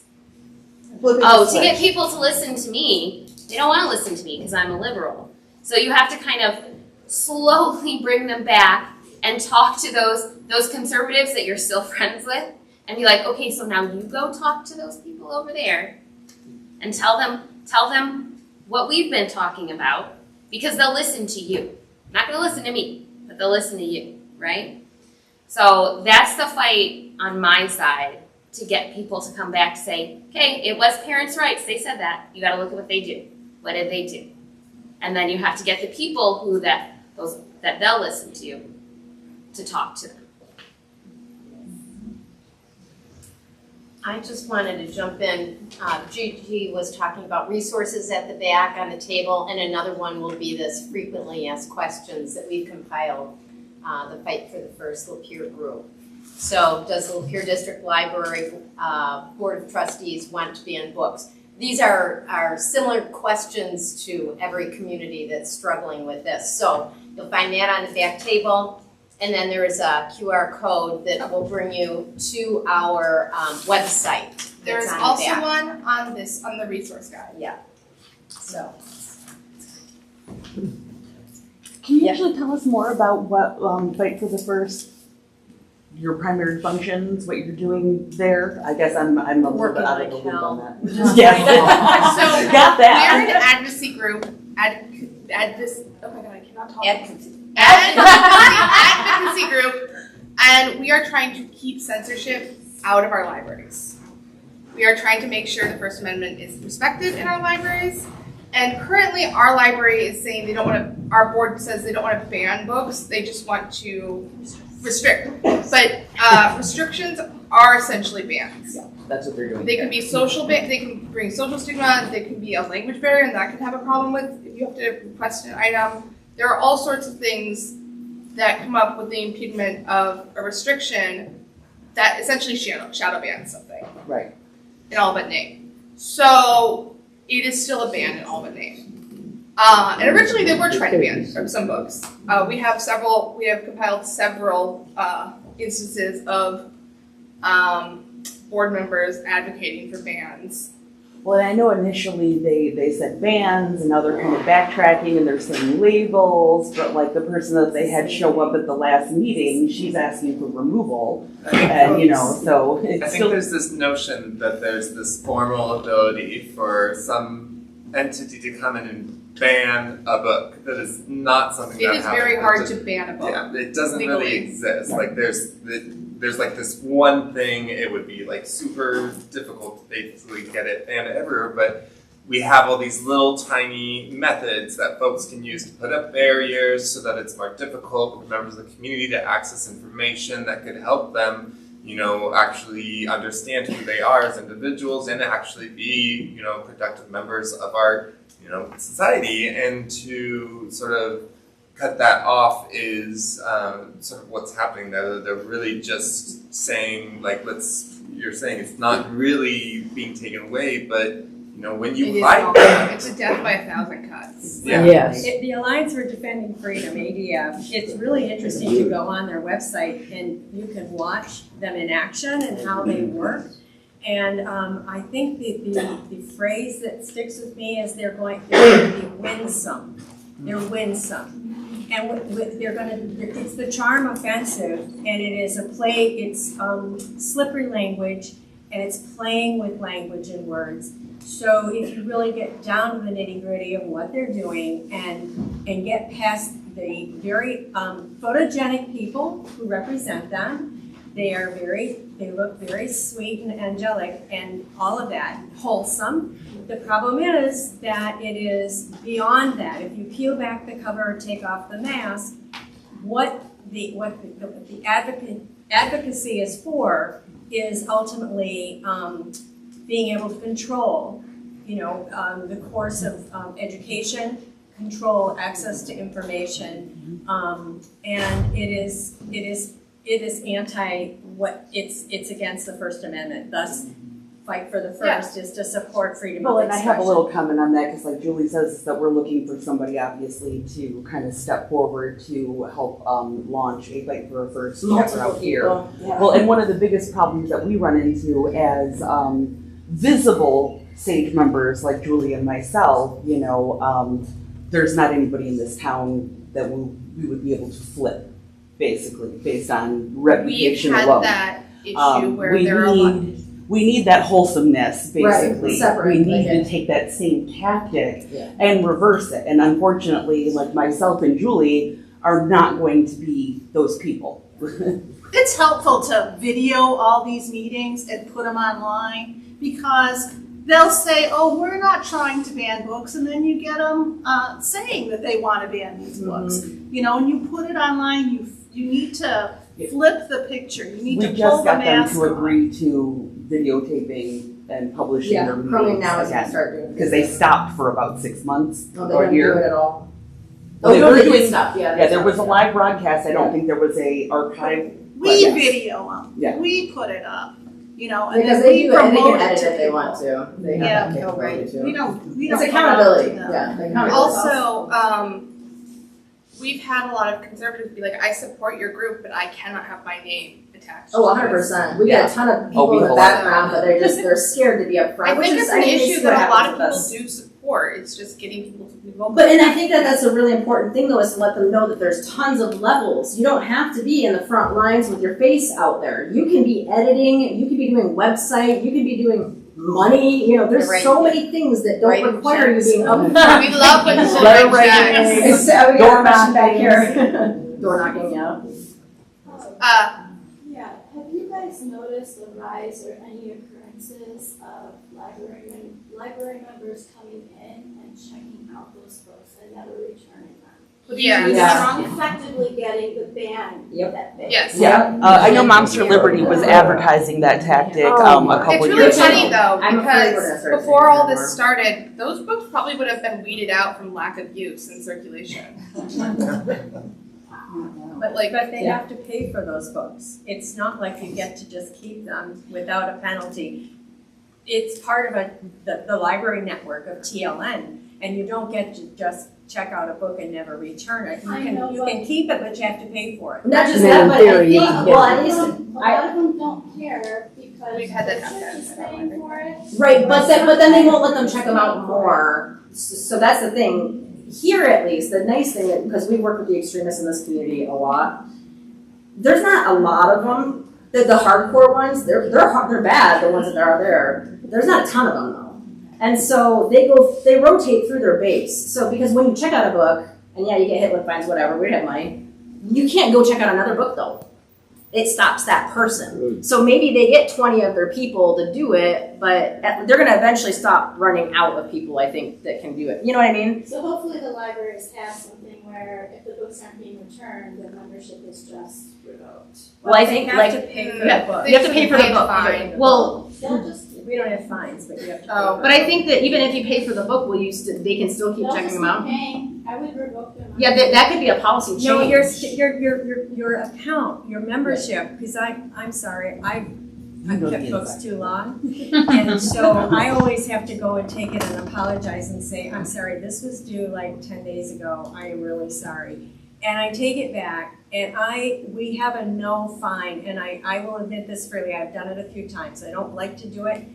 To get people to listen to me, they don't want to listen to me because I'm a liberal. So you have to kind of slowly bring them back and talk to those conservatives that you're still friends with, and be like, okay, so now you go talk to those people over there, and tell them what we've been talking about, because they'll listen to you. Not going to listen to me, but they'll listen to you, right? So that's the fight on my side, to get people to come back to say, okay, it was parents' rights. They said that. You got to look at what they do. What did they do? And then you have to get the people who that they'll listen to talk to them. I just wanted to jump in. Gigi was talking about resources at the back on the table, and another one will be this frequently asked questions that we've compiled, the Fight for the First Lapeer group. So does the Lapeer District Library Board of Trustees want to ban books? These are similar questions to every community that's struggling with this. So you'll find that on the back table. And then there is a QR code that will bring you to our website. there's that's on also the back. one on the resource guide. Yeah. So. Can you actually tell us more about what Fight for the First, your primary functions, what you're doing there? I guess I'm a little bit out of the loop on that. So Got that. we're an advocacy group. Oh my god, I cannot talk. Advocacy group, and we are trying to keep censorship out of our libraries. We are trying to make sure the First Amendment is respected in our libraries. And currently, our library is saying they don't want to. Our board says they don't want to ban books; they just want to restrict. But restrictions are essentially bans. Yeah, that's what they're doing. They can be social. They can bring social stigma. They can be a language barrier, and that can have a problem with if you have to request an item. There are all sorts of things that come up with the impediment of a restriction that essentially shadow bans something. Right. In all but name. So it is still a ban in all but name. And originally they were trying to ban some books. We have compiled several instances of board members advocating for bans. Well, and I know initially they said bans, and now they're kind of backtracking and they're saying labels, but like the person that they had show up at the last meeting, she's asking for removal. And so it's I think there's this notion that there's this formal ability for some entity to come in and ban a book. That is not something that happens. It is very hard to ban a book. Yeah, it doesn't legally. really exist. Like there's like this one thing, it would be like super difficult to basically get it banned everywhere, but we have all these little tiny methods that folks can use to put up barriers so that it's more difficult for members of the community to access information that could help them, actually understand who they are as individuals and actually be, productive members of our, society. And to sort of cut that off is sort of what's happening there. They're really just saying, like, you're saying it's not really being taken away, but when you fight it's a death by 1,000 cuts. Yeah. Yes. The Alliance for Defending Freedom, ADF, it's really interesting to go on their website and you can watch them in action and how they work. And I think the phrase that sticks with me is they're going to be winsome. They're winsome. And it's the charm offensive, and it is it's slippery language, and it's playing with language and words. So if you really get down to the nitty gritty of what they're doing and get past the very photogenic people who represent them, they look very sweet and angelic and all of that, wholesome. The problem is that it is beyond that. If you peel back the cover or take off the mask, what the advocacy is for is ultimately being able to control, the course of education, control access to information, and it is it's against the First Amendment. Thus, fight for the first is to support freedom of expression. And I have a little comment on that because, like Julie says, that we're looking for somebody obviously to kind of step forward to help launch a Fight for a First chapter out here. Yeah. Well, and one of the biggest problems that we run into as visible SAGE members like Julie and myself, there's not anybody in this town that we would be able to flip, basically, based on reputation We've had alone. that issue where there are a lot. We need that wholesomeness, basically. Right, we need to take that same tactic and reverse it. And unfortunately, like myself and Julie are not going to be those people. It's helpful to video all these meetings and put them online because they'll say, oh, we're not trying to ban books, and then you get them saying that they want to ban these books. And you put it online, you need to flip the picture. You need to pull the mask We just got them to agree to videotaping and publishing their meetings Chromium now is again. gonna start doing Because they stopped for about 6 months they or a didn't year. do it at all. Well, they no, were they doing- did stop. Yeah, Yeah, there was a live broadcast. I don't think there was a archive. We Yes. video them. Yeah. We put it up. And Because then they we do it and they promote can it edit to if they people. want to. They have Yeah, that capability too. We don't It's put it accountability. up to them. Yeah, the accountability. Also, we've had a lot of conservatives be like, I support your group, but I cannot have my name attached. Oh, to this." 100%. We get a ton of people we in the hold background, but they're scared to be up front. I think it's an they issue see what that a lot happens of with people us. do support. It's just getting people to be vocal. But, and I think that that's a really important thing though, is to let them know that there's tons of levels. You don't have to be in the front lines with your face out there. You can be editing, you can be doing website, you can be doing money, there's so many things that don't require you being up front. We love when people Letter write writing. checks. So we got Door a question back knocking. here. Door knocking, yeah. Yeah, have you guys noticed the rise or any occurrences of library members coming in and checking out those books and never returning them? Yeah. Effectively getting the ban that big. Yes. Yeah, I know Moms for Liberty was advertising that tactic a couple It's really years ago. funny though, I'm afraid we're gonna because start before seeing all more. this started, those books probably would have been weeded out from lack of use and circulation. but they have to pay for those books. It's not like you get to just keep them without a penalty. It's part of the library network of TLN, and you don't get to just check out a book and never return it. You can keep it, but you have to pay for it. Not just that, but I think, well, at least A lot of them don't care because We've had that the church is paying for it. right, but then they won't let them check them out more. So that's the thing. Here, at least, the nice thing, because we work with the extremists in this community a lot, there's not a lot of them. The hardcore ones, they're bad. The ones that are there, there's not a ton of them though. And so they rotate through their base. So because when you check out a book, and yeah, you get hit with fines, whatever, we have money, you can't go check out another book though. It stops that person. So maybe they get 20 of their people to do it, but they're going to eventually stop running out of people, I think, that can do it. You know what I mean? So hopefully the libraries have something where if the books aren't being returned, the membership is just revoked. Well, I think you have to pay for the book. You have to pay for the book. Well, we don't have fines, but you have to pay. but I think that even if you pay for the book, they can still keep They'll checking just them out. keep paying. I would revoke them. Yeah, that could be a policy change. No, your account, your membership, because I'm sorry, I've kept books too long. And so I always have to go and take it and apologize and say, I'm sorry, this was due like 10 days ago. I am really sorry. And I take it back and we have a no fine, and I will admit this freely, I've done it a few times. I don't like to do it,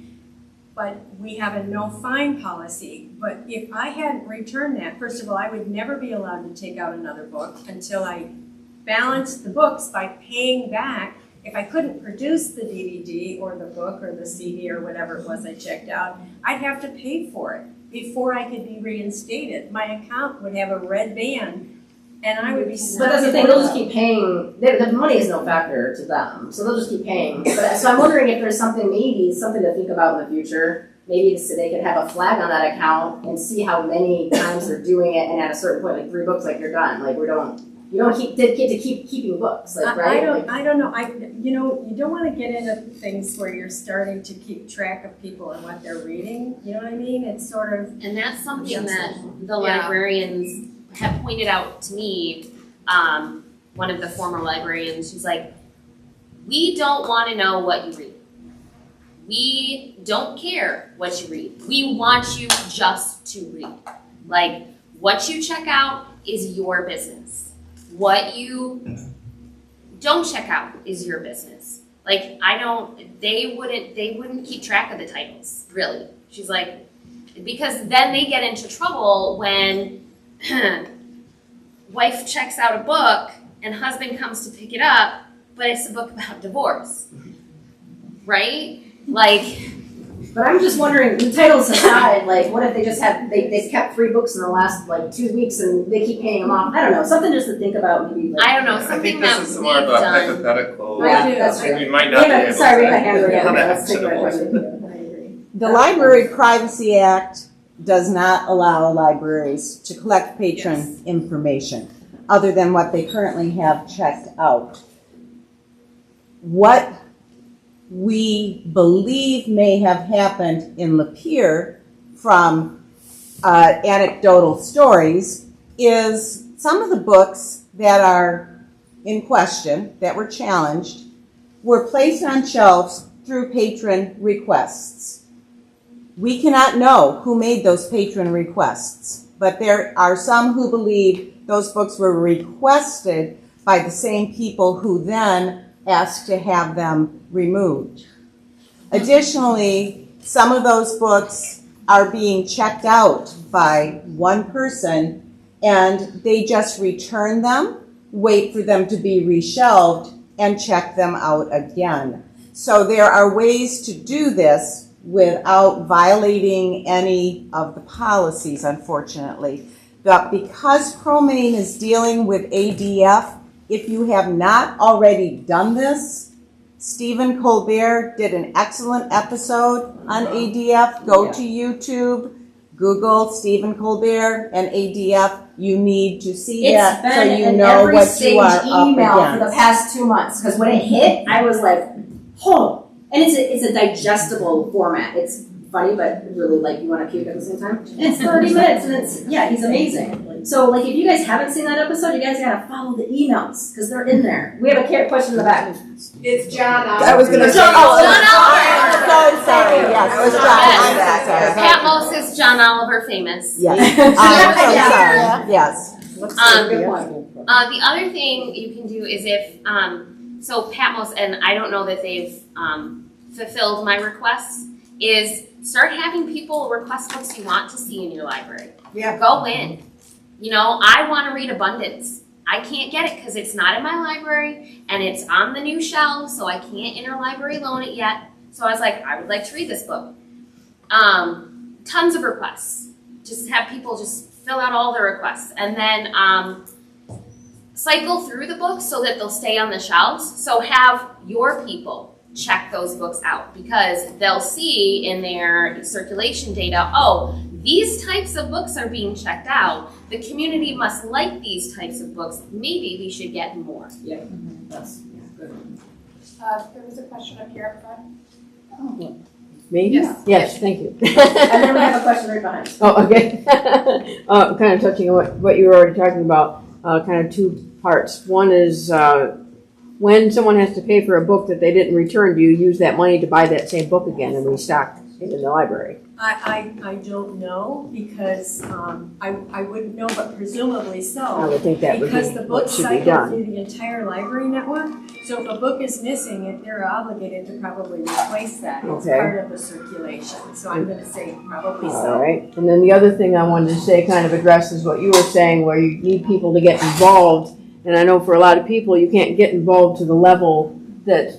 but we have a no fine policy. But if I hadn't returned that, first of all, I would never be allowed to take out another book until I balanced the books by paying back. If I couldn't produce the DVD or the book or the CD or whatever it was I checked out, I'd have to pay for it before I could be reinstated. My account would have a red band, and I would be stuck. But that's the thing, they'll just keep paying. The money is no factor to them, so they'll just keep paying. But, so I'm wondering if there's something to think about in the future. Maybe so they could have a flag on that account and see how many times they're doing it, and at a certain point, like 3 books, like you're done. Like you don't get to keep keeping books, like right? I don't know. You don't want to get into things where you're starting to keep track of people and what they're reading. You know what I mean? It's sort of, and that's something that the librarians have pointed out to me. One of the former librarians, she's like, we don't want to know what you read. We don't care what you read. We want you just to read. Like, what you check out is your business. What you don't check out is your business. Like, they wouldn't keep track of the titles, really. She's like, because then they get into trouble when wife checks out a book and husband comes to pick it up, but it's a book about divorce, right? Like, but I'm just wondering, the titles aside, like, what if they just they've kept 3 books in the last, 2 weeks and they keep paying them off? I don't know, something just to think about maybe. I don't know, I something think that this is we've more of a done. hypothetical. Yeah, that's true. We might not be able sorry, we to have a hand raised. have Let's take my actionable. question. The Library Privacy Act does not allow libraries to collect patron information other than what they currently have checked out. What we believe may have happened in Lapeer from anecdotal stories is some of the books that are in question, that were challenged, were placed on shelves through patron requests. We cannot know who made those patron requests, but there are some who believe those books were requested by the same people who then asked to have them removed. Additionally, some of those books are being checked out by one person and they just return them, wait for them to be reshelved, and check them out again. So there are ways to do this without violating any of the policies, unfortunately. But because ProMaine is dealing with ADF, if you have not already done this, Stephen Colbert did an excellent episode on ADF. Go to YouTube, Google Stephen Colbert and ADF. You need to see that so you know what you are up email against. for the past 2 months, because when it hit, I was like, oh, and it's a digestible format. It's funny, but really, like, you want to puke at the same time. And it's 30 minutes, and he's amazing. So, like, if you guys haven't seen that episode, you guys gotta follow the emails, because they're in there. We have a question in the back. It's John. I was gonna say. John Oliver. So sorry, yes, it was John. Yes. Pat Moss is John Oliver famous. Yes. Sorry, yes. The other thing you can do is if, so Patmos, and I don't know that they've fulfilled my requests, is start having people request books you want to see in your library. Yeah. Go in. You know, I want to read Abundance. I can't get it because it's not in my library and it's on the new shelf, so I can't interlibrary loan it yet. So I was like, I would like to read this book. Tons of requests. Just have people just fill out all the requests, and then cycle through the books so that they'll stay on the shelves. So have your people check those books out, because they'll see in their circulation data, oh, these types of books are being checked out. The community must like these types of books. Maybe we should get more. Yeah, that's good. There was a question up here up front. Oh. Me? Yes. Thank you. And then we have a question right behind. Oh, okay. Kind of touching on what you were already talking about, kind of two parts. One is when someone has to pay for a book that they didn't return, do you use that money to buy that same book again and restock it in the library? I don't know, because I wouldn't know, but presumably so. I would think that would be Because the what books should be cycle done. through the entire library network, so if a book is missing, they're obligated to probably replace that. It's Okay. part of the circulation, so I'm gonna say probably so. All right. And then the other thing I wanted to say kind of addresses what you were saying, where you need people to get involved. And I know for a lot of people, you can't get involved to the level that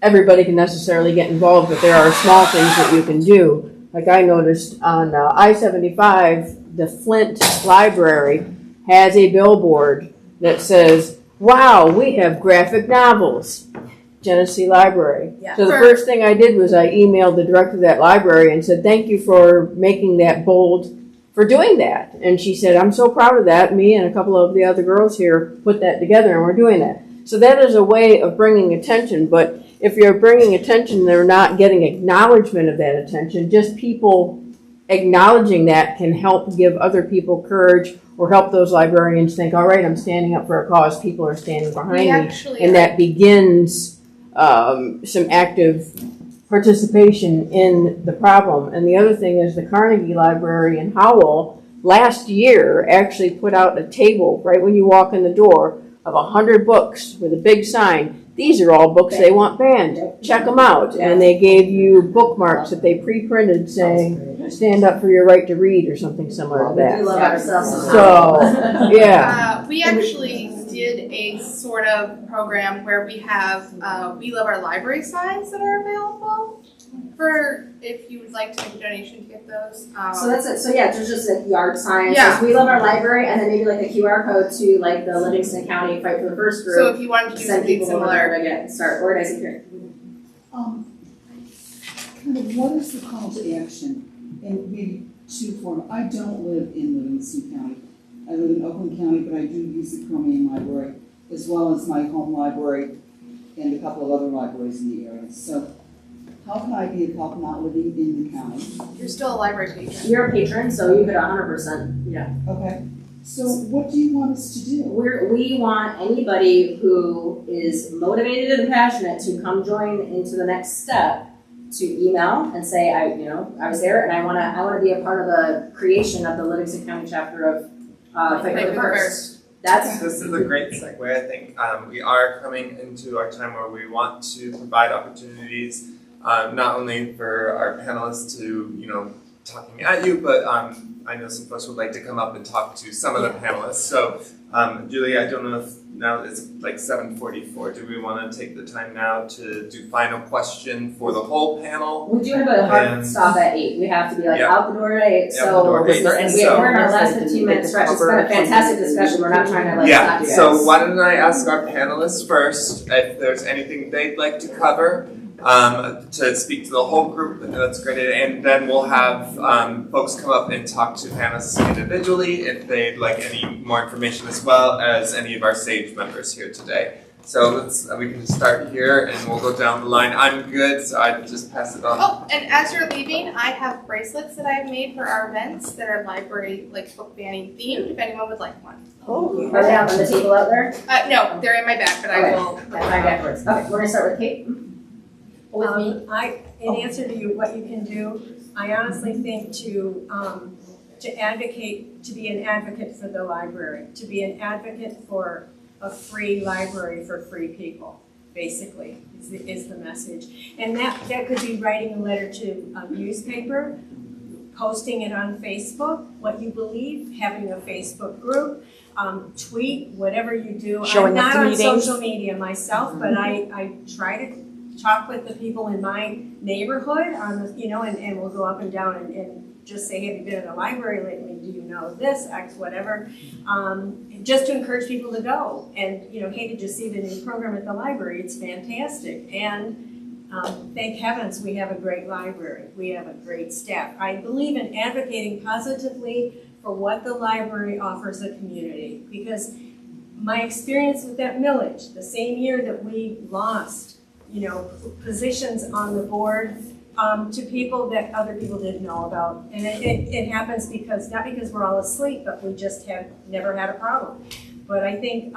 everybody can necessarily get involved, but there are small things that you can do. Like I noticed on I-75, the Flint Library has a billboard that says, "Wow, we have graphic novels." Genesee Library. Yeah. So the first thing I did was I emailed the director of that library and said, "Thank you for making that bold, for doing that." And she said, "I'm so proud of that. Me and a couple of the other girls here put that together, and we're doing that." So that is a way of bringing attention, but if you're bringing attention, they're not getting acknowledgement of that attention. Just people acknowledging that can help give other people courage, or help those librarians think, all right, I'm standing up for a cause, people are standing behind me. And that begins some active participation in the problem. And the other thing is the Carnegie Library in Howell last year actually put out a table right when you walk in the door of 100 books with a big sign. These are all books they want banned. Check them out. And they gave you bookmarks that they pre-printed saying, stand up for your right to read, or something similar to that. We love ourselves. So, yeah. We actually did a sort of program where we have We Love Our Library signs that are available for if you would like to make a donation to get those. So that's it. So yeah, there's just a yard sign. Yeah. Says, "We love our library," and then maybe like a QR code to like the Livingston County Fight for the First group. So if you wanted to do send something people over similar. there to get start organizing here. Kind of what is the call to action? And maybe two form. I don't live in Livingston County. I live in Oakland County, but I do use the Cromian Library, as well as my home library and a couple of other libraries in the area. So how can I be of help not living in the county? You're still a library patron. You're a patron, so you could 100%. Yeah. Okay. So what do you want us to do? We want anybody who is motivated and passionate to come join into the next step, to email and say, I was there and I wanna be a part of the creation of the Livingston County chapter of Fight for the First. This is a great segue. I think we are coming into our time where we want to provide opportunities, not only for our panelists to, talking at you, but I know some folks would like to come up and talk to some of the panelists. So, Julie, I don't know if now it's like 7:44. Do we want to take the time now to do final question for the whole panel? We do have a hard stop at 8. We have to be out the door at 8. Out the door at 8. We're in our last 15-minute stretch. It's been a fantastic discussion. We're not trying to stop you guys. So why don't I ask our panelists first if there's anything they'd like to cover, to speak to the whole group, and that's great. And then we'll have folks come up and talk to panelists individually if they'd like any more information, as well as any of our SAGE members here today. So we can just start here and we'll go down the line. I'm good, so I just pass it on. Oh, and as you're leaving, I have bracelets that I've made for our events that are library, like book banning themed, if anyone would like one. Oh, are they out on the table out there? No, they're in my bag, but I will. Okay, backwards. Okay, we're gonna start with Kate. With me. In answer to you, what you can do, I honestly think to advocate, to be an advocate for the library, to be an advocate for a free library for free people, basically, is the message. And that could be writing a letter to a newspaper, posting it on Facebook, what you believe, having a Facebook group, tweet, whatever you do. Showing I'm up not to on meetings. social media myself, but I try to talk with the people in my neighborhood on the, and we'll go up and down and just say, have you been in the library lately? Do you know this, X, whatever? Just to encourage people to go. And, hey, did you see the new program at the library? It's fantastic. And thank heavens we have a great library. We have a great staff. I believe in advocating positively for what the library offers the community, because my experience with that millage, the same year that we lost, positions on the board to people that other people didn't know about. And it happens because, not because we're all asleep, but we just have never had a problem. But I think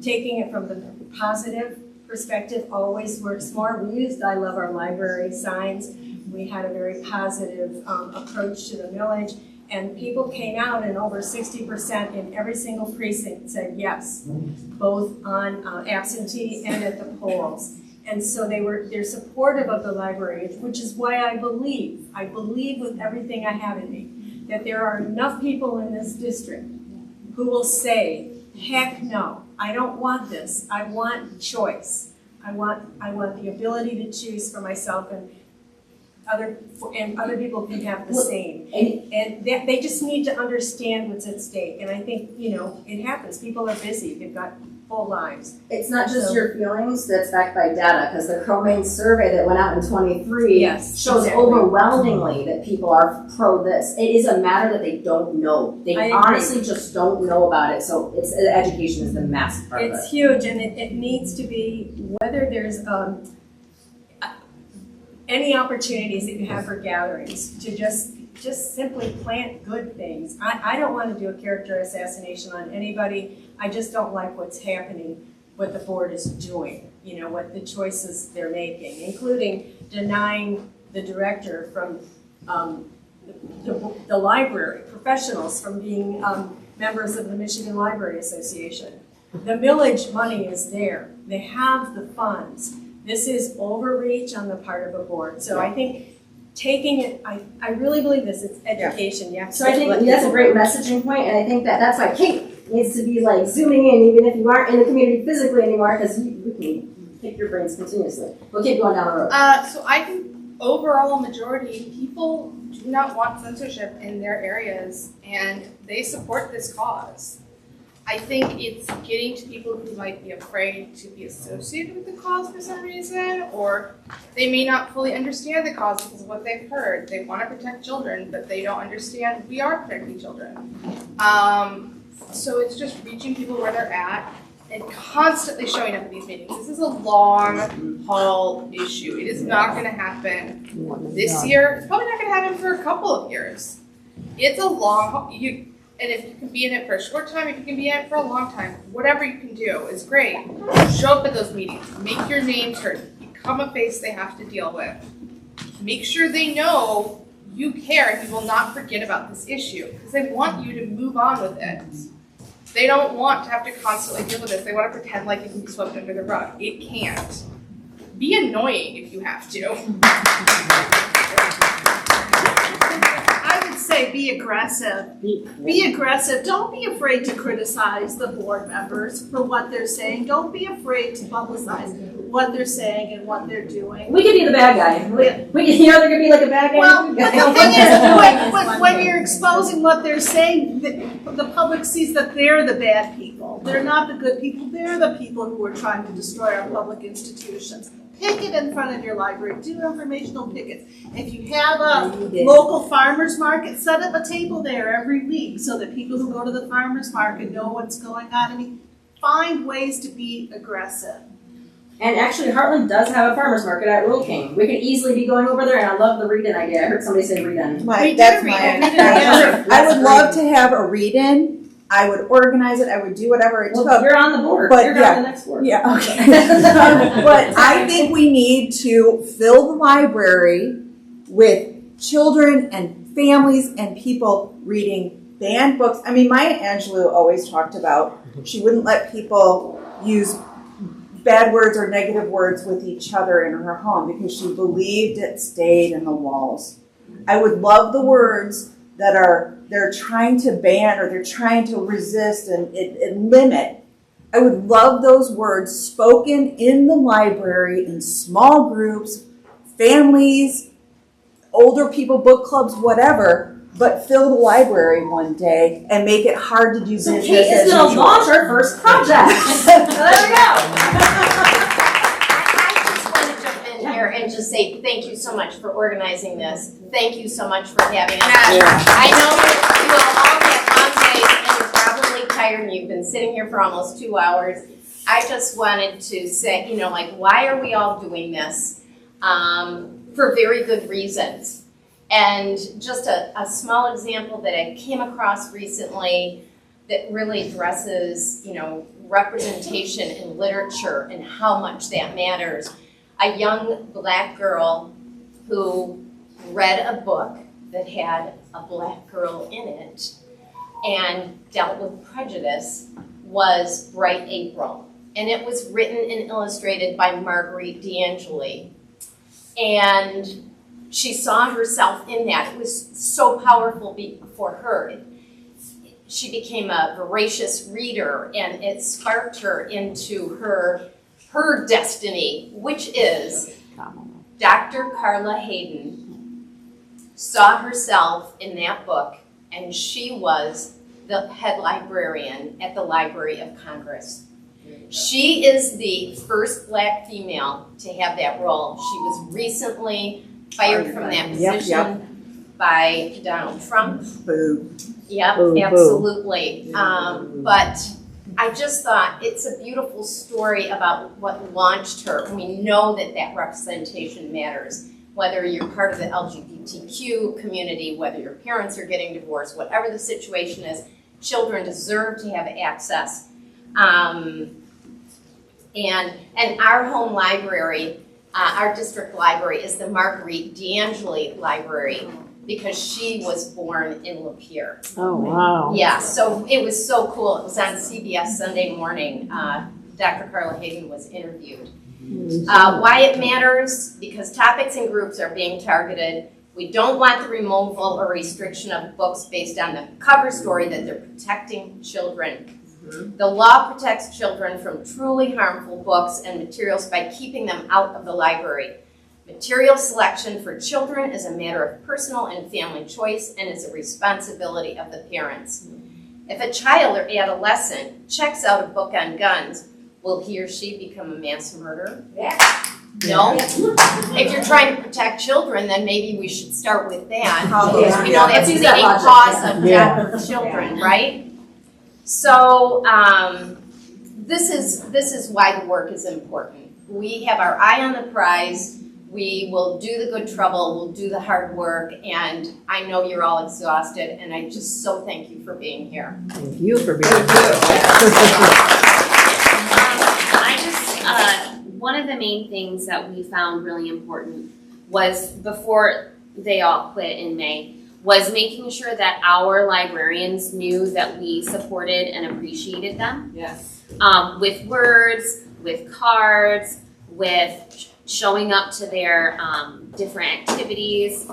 taking it from the positive perspective always works more. We used I Love Our Library signs. We had a very positive approach to the millage. And people came out, and over 60% in every single precinct said yes, both on absentee and at the polls. And so they're supportive of the library, which is why I believe with everything I have in me, that there are enough people in this district who will say, heck no, I don't want this. I want choice. I want the ability to choose for myself, and other people can have the same. And they just need to understand what's at stake. And I think, it happens. People are busy. They've got full lives. It's not just your feelings, that's backed by data, because the Cromaine survey that went out in 23 shows overwhelmingly that people are pro this. It is a matter that they don't know. They honestly just don't know about it. So education is the massive part of it. It's huge, and it needs to be, whether there's any opportunities that you have for gatherings, to just simply plant good things. I don't want to do a character assassination on anybody. I just don't like what's happening, what the board is doing, what the choices they're making, including denying the director from the library, professionals from being members of the Michigan Library Association. The millage money is there. They have the funds. This is overreach on the part of a board. So I think taking it, I really believe this, it's education. Yeah. So I think that's a great messaging point, and I think that's why Kate needs to be zooming in, even if you aren't in the community physically anymore, because we can pick your brains continuously. We'll keep going down the road. So I think overall majority, people do not want censorship in their areas, and they support this cause. I think it's getting to people who might be afraid to be associated with the cause for some reason, or they may not fully understand the cause because of what they've heard. They want to protect children, but they don't understand we are protecting children. So it's just reaching people where they're at and constantly showing up at these meetings. This is a long haul issue. It is not going to happen this year. It's probably not going to happen for a couple of years. It's a long haul. And if you can be in it for a short time, if you can be in it for a long time, whatever you can do is great. Show up at those meetings. Make your names heard. Become a face they have to deal with. Make sure they know you care and you will not forget about this issue, because they want you to move on with it. They don't want to have to constantly deal with this. They want to pretend like it can be swept under the rug. It can't. Be annoying if you have to. I would say be aggressive. Be aggressive. Don't be afraid to criticize the board members for what they're saying. Don't be afraid to publicize what they're saying and what they're doing. We could be the bad guy. There could be like a bad guy. Well, but the thing is, when you're exposing what they're saying, the public sees that they're the bad people. They're not the good people. They're the people who are trying to destroy our public institutions. Picket in front of your library. Do informational pickets. If you have a local farmer's market, set up a table there every week so that people who go to the farmer's market know what's going on. I mean, find ways to be aggressive. And actually, Hartland does have a farmer's market at Rural King. We could easily be going over there, and I love the read-in idea. I heard somebody say read-in. That's I would love to have a read-in. I would organize it. I would do whatever it took. You're on the board. But You're yeah, on the next board. Yeah, okay. But I think we need to fill the library with children and families and people reading banned books. I mean, Maya Angelou always talked about she wouldn't let people use bad words or negative words with each other in her home because she believed it stayed in the walls. I would love the words that they're trying to ban or they're trying to resist and limit. I would love those words spoken in the library in small groups, families, older people, book clubs, whatever, but fill the library one day and make it hard to do business. So Kate is going to launch our first project. So there we go. And just say thank you so much for organizing this. Thank you so much for having us. I know you all have long days and you're probably tired and you've been sitting here for almost 2 hours. I just wanted to say, why are we all doing this? For very good reasons. And just a small example that I came across recently that really addresses, representation in literature and how much that matters. A young black girl who read a book that had a black girl in it and dealt with prejudice was Bright April. And it was written and illustrated by Marguerite D'Angeli. And she saw herself in that. It was so powerful for her. She became a voracious reader, and it sparked her into her destiny, which is Dr. Carla Hayden saw herself in that book, and she was the head librarian at the Library of Congress. She is the first black female to have that role. She was recently fired from that position by Donald Trump. Boo. Yep, Boo, boo. absolutely. But I just thought it's a beautiful story about what launched her. We know that representation matters. Whether you're part of the LGBTQ community, whether your parents are getting divorced, whatever the situation is, children deserve to have access. And our home library, our district library, is the Marguerite D'Angeli Library, because she was born in Lapeer. Oh, wow. Yeah, so it was so cool. It was on CBS Sunday morning. Dr. Carla Hayden was interviewed. Why it matters? Because topics and groups are being targeted. We don't want the removal or restriction of books based on the cover story that they're protecting children. The law protects children from truly harmful books and materials by keeping them out of the library. Material selection for children is a matter of personal and family choice and is a responsibility of the parents. If a child or adolescent checks out a book on guns, will he or she become a mass murderer? No. If you're trying to protect children, then maybe we should start with that. Because we know that's the leading cause of death of children, right? So this is why the work is important. We have our eye on the prize. We will do the good trouble, we'll do the hard work, and I know you're all exhausted, and I just so thank you for being here. Thank you for being here. One of the main things that we found really important was, before they all quit in May, was making sure that our librarians knew that we supported and appreciated them. Yes. With words, with cards, with showing up to their different activities,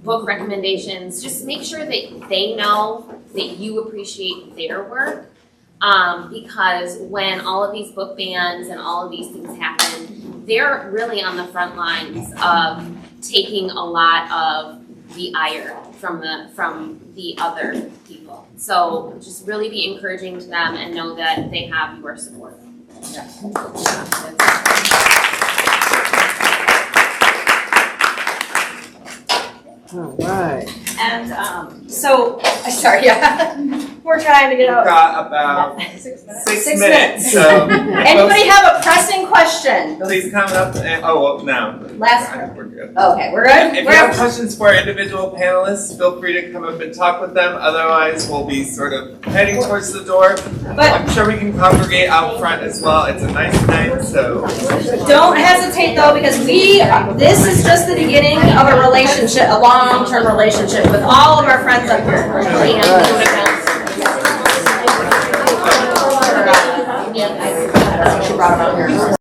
book recommendations. Just make sure that they know that you appreciate their work, because when all of these book bans and all of these things happen, they're really on the front lines of taking a lot of the ire from the other people. So just really be encouraging to them and know that they have your support. All right. And sorry, yeah. We're trying to get We've out. got about 6 minutes. 6 minutes. So Anybody have a pressing question? please come up and no. Last. We're good. Okay, we're good? If you have questions for our individual panelists, feel free to come up and talk with them. Otherwise, we'll be sort of heading towards the door. But I'm sure we can congregate out front as well. It's a nice night, so. don't hesitate though, because this is just the beginning of a relationship, a long-term relationship with all of our friends up here. She brought them out here.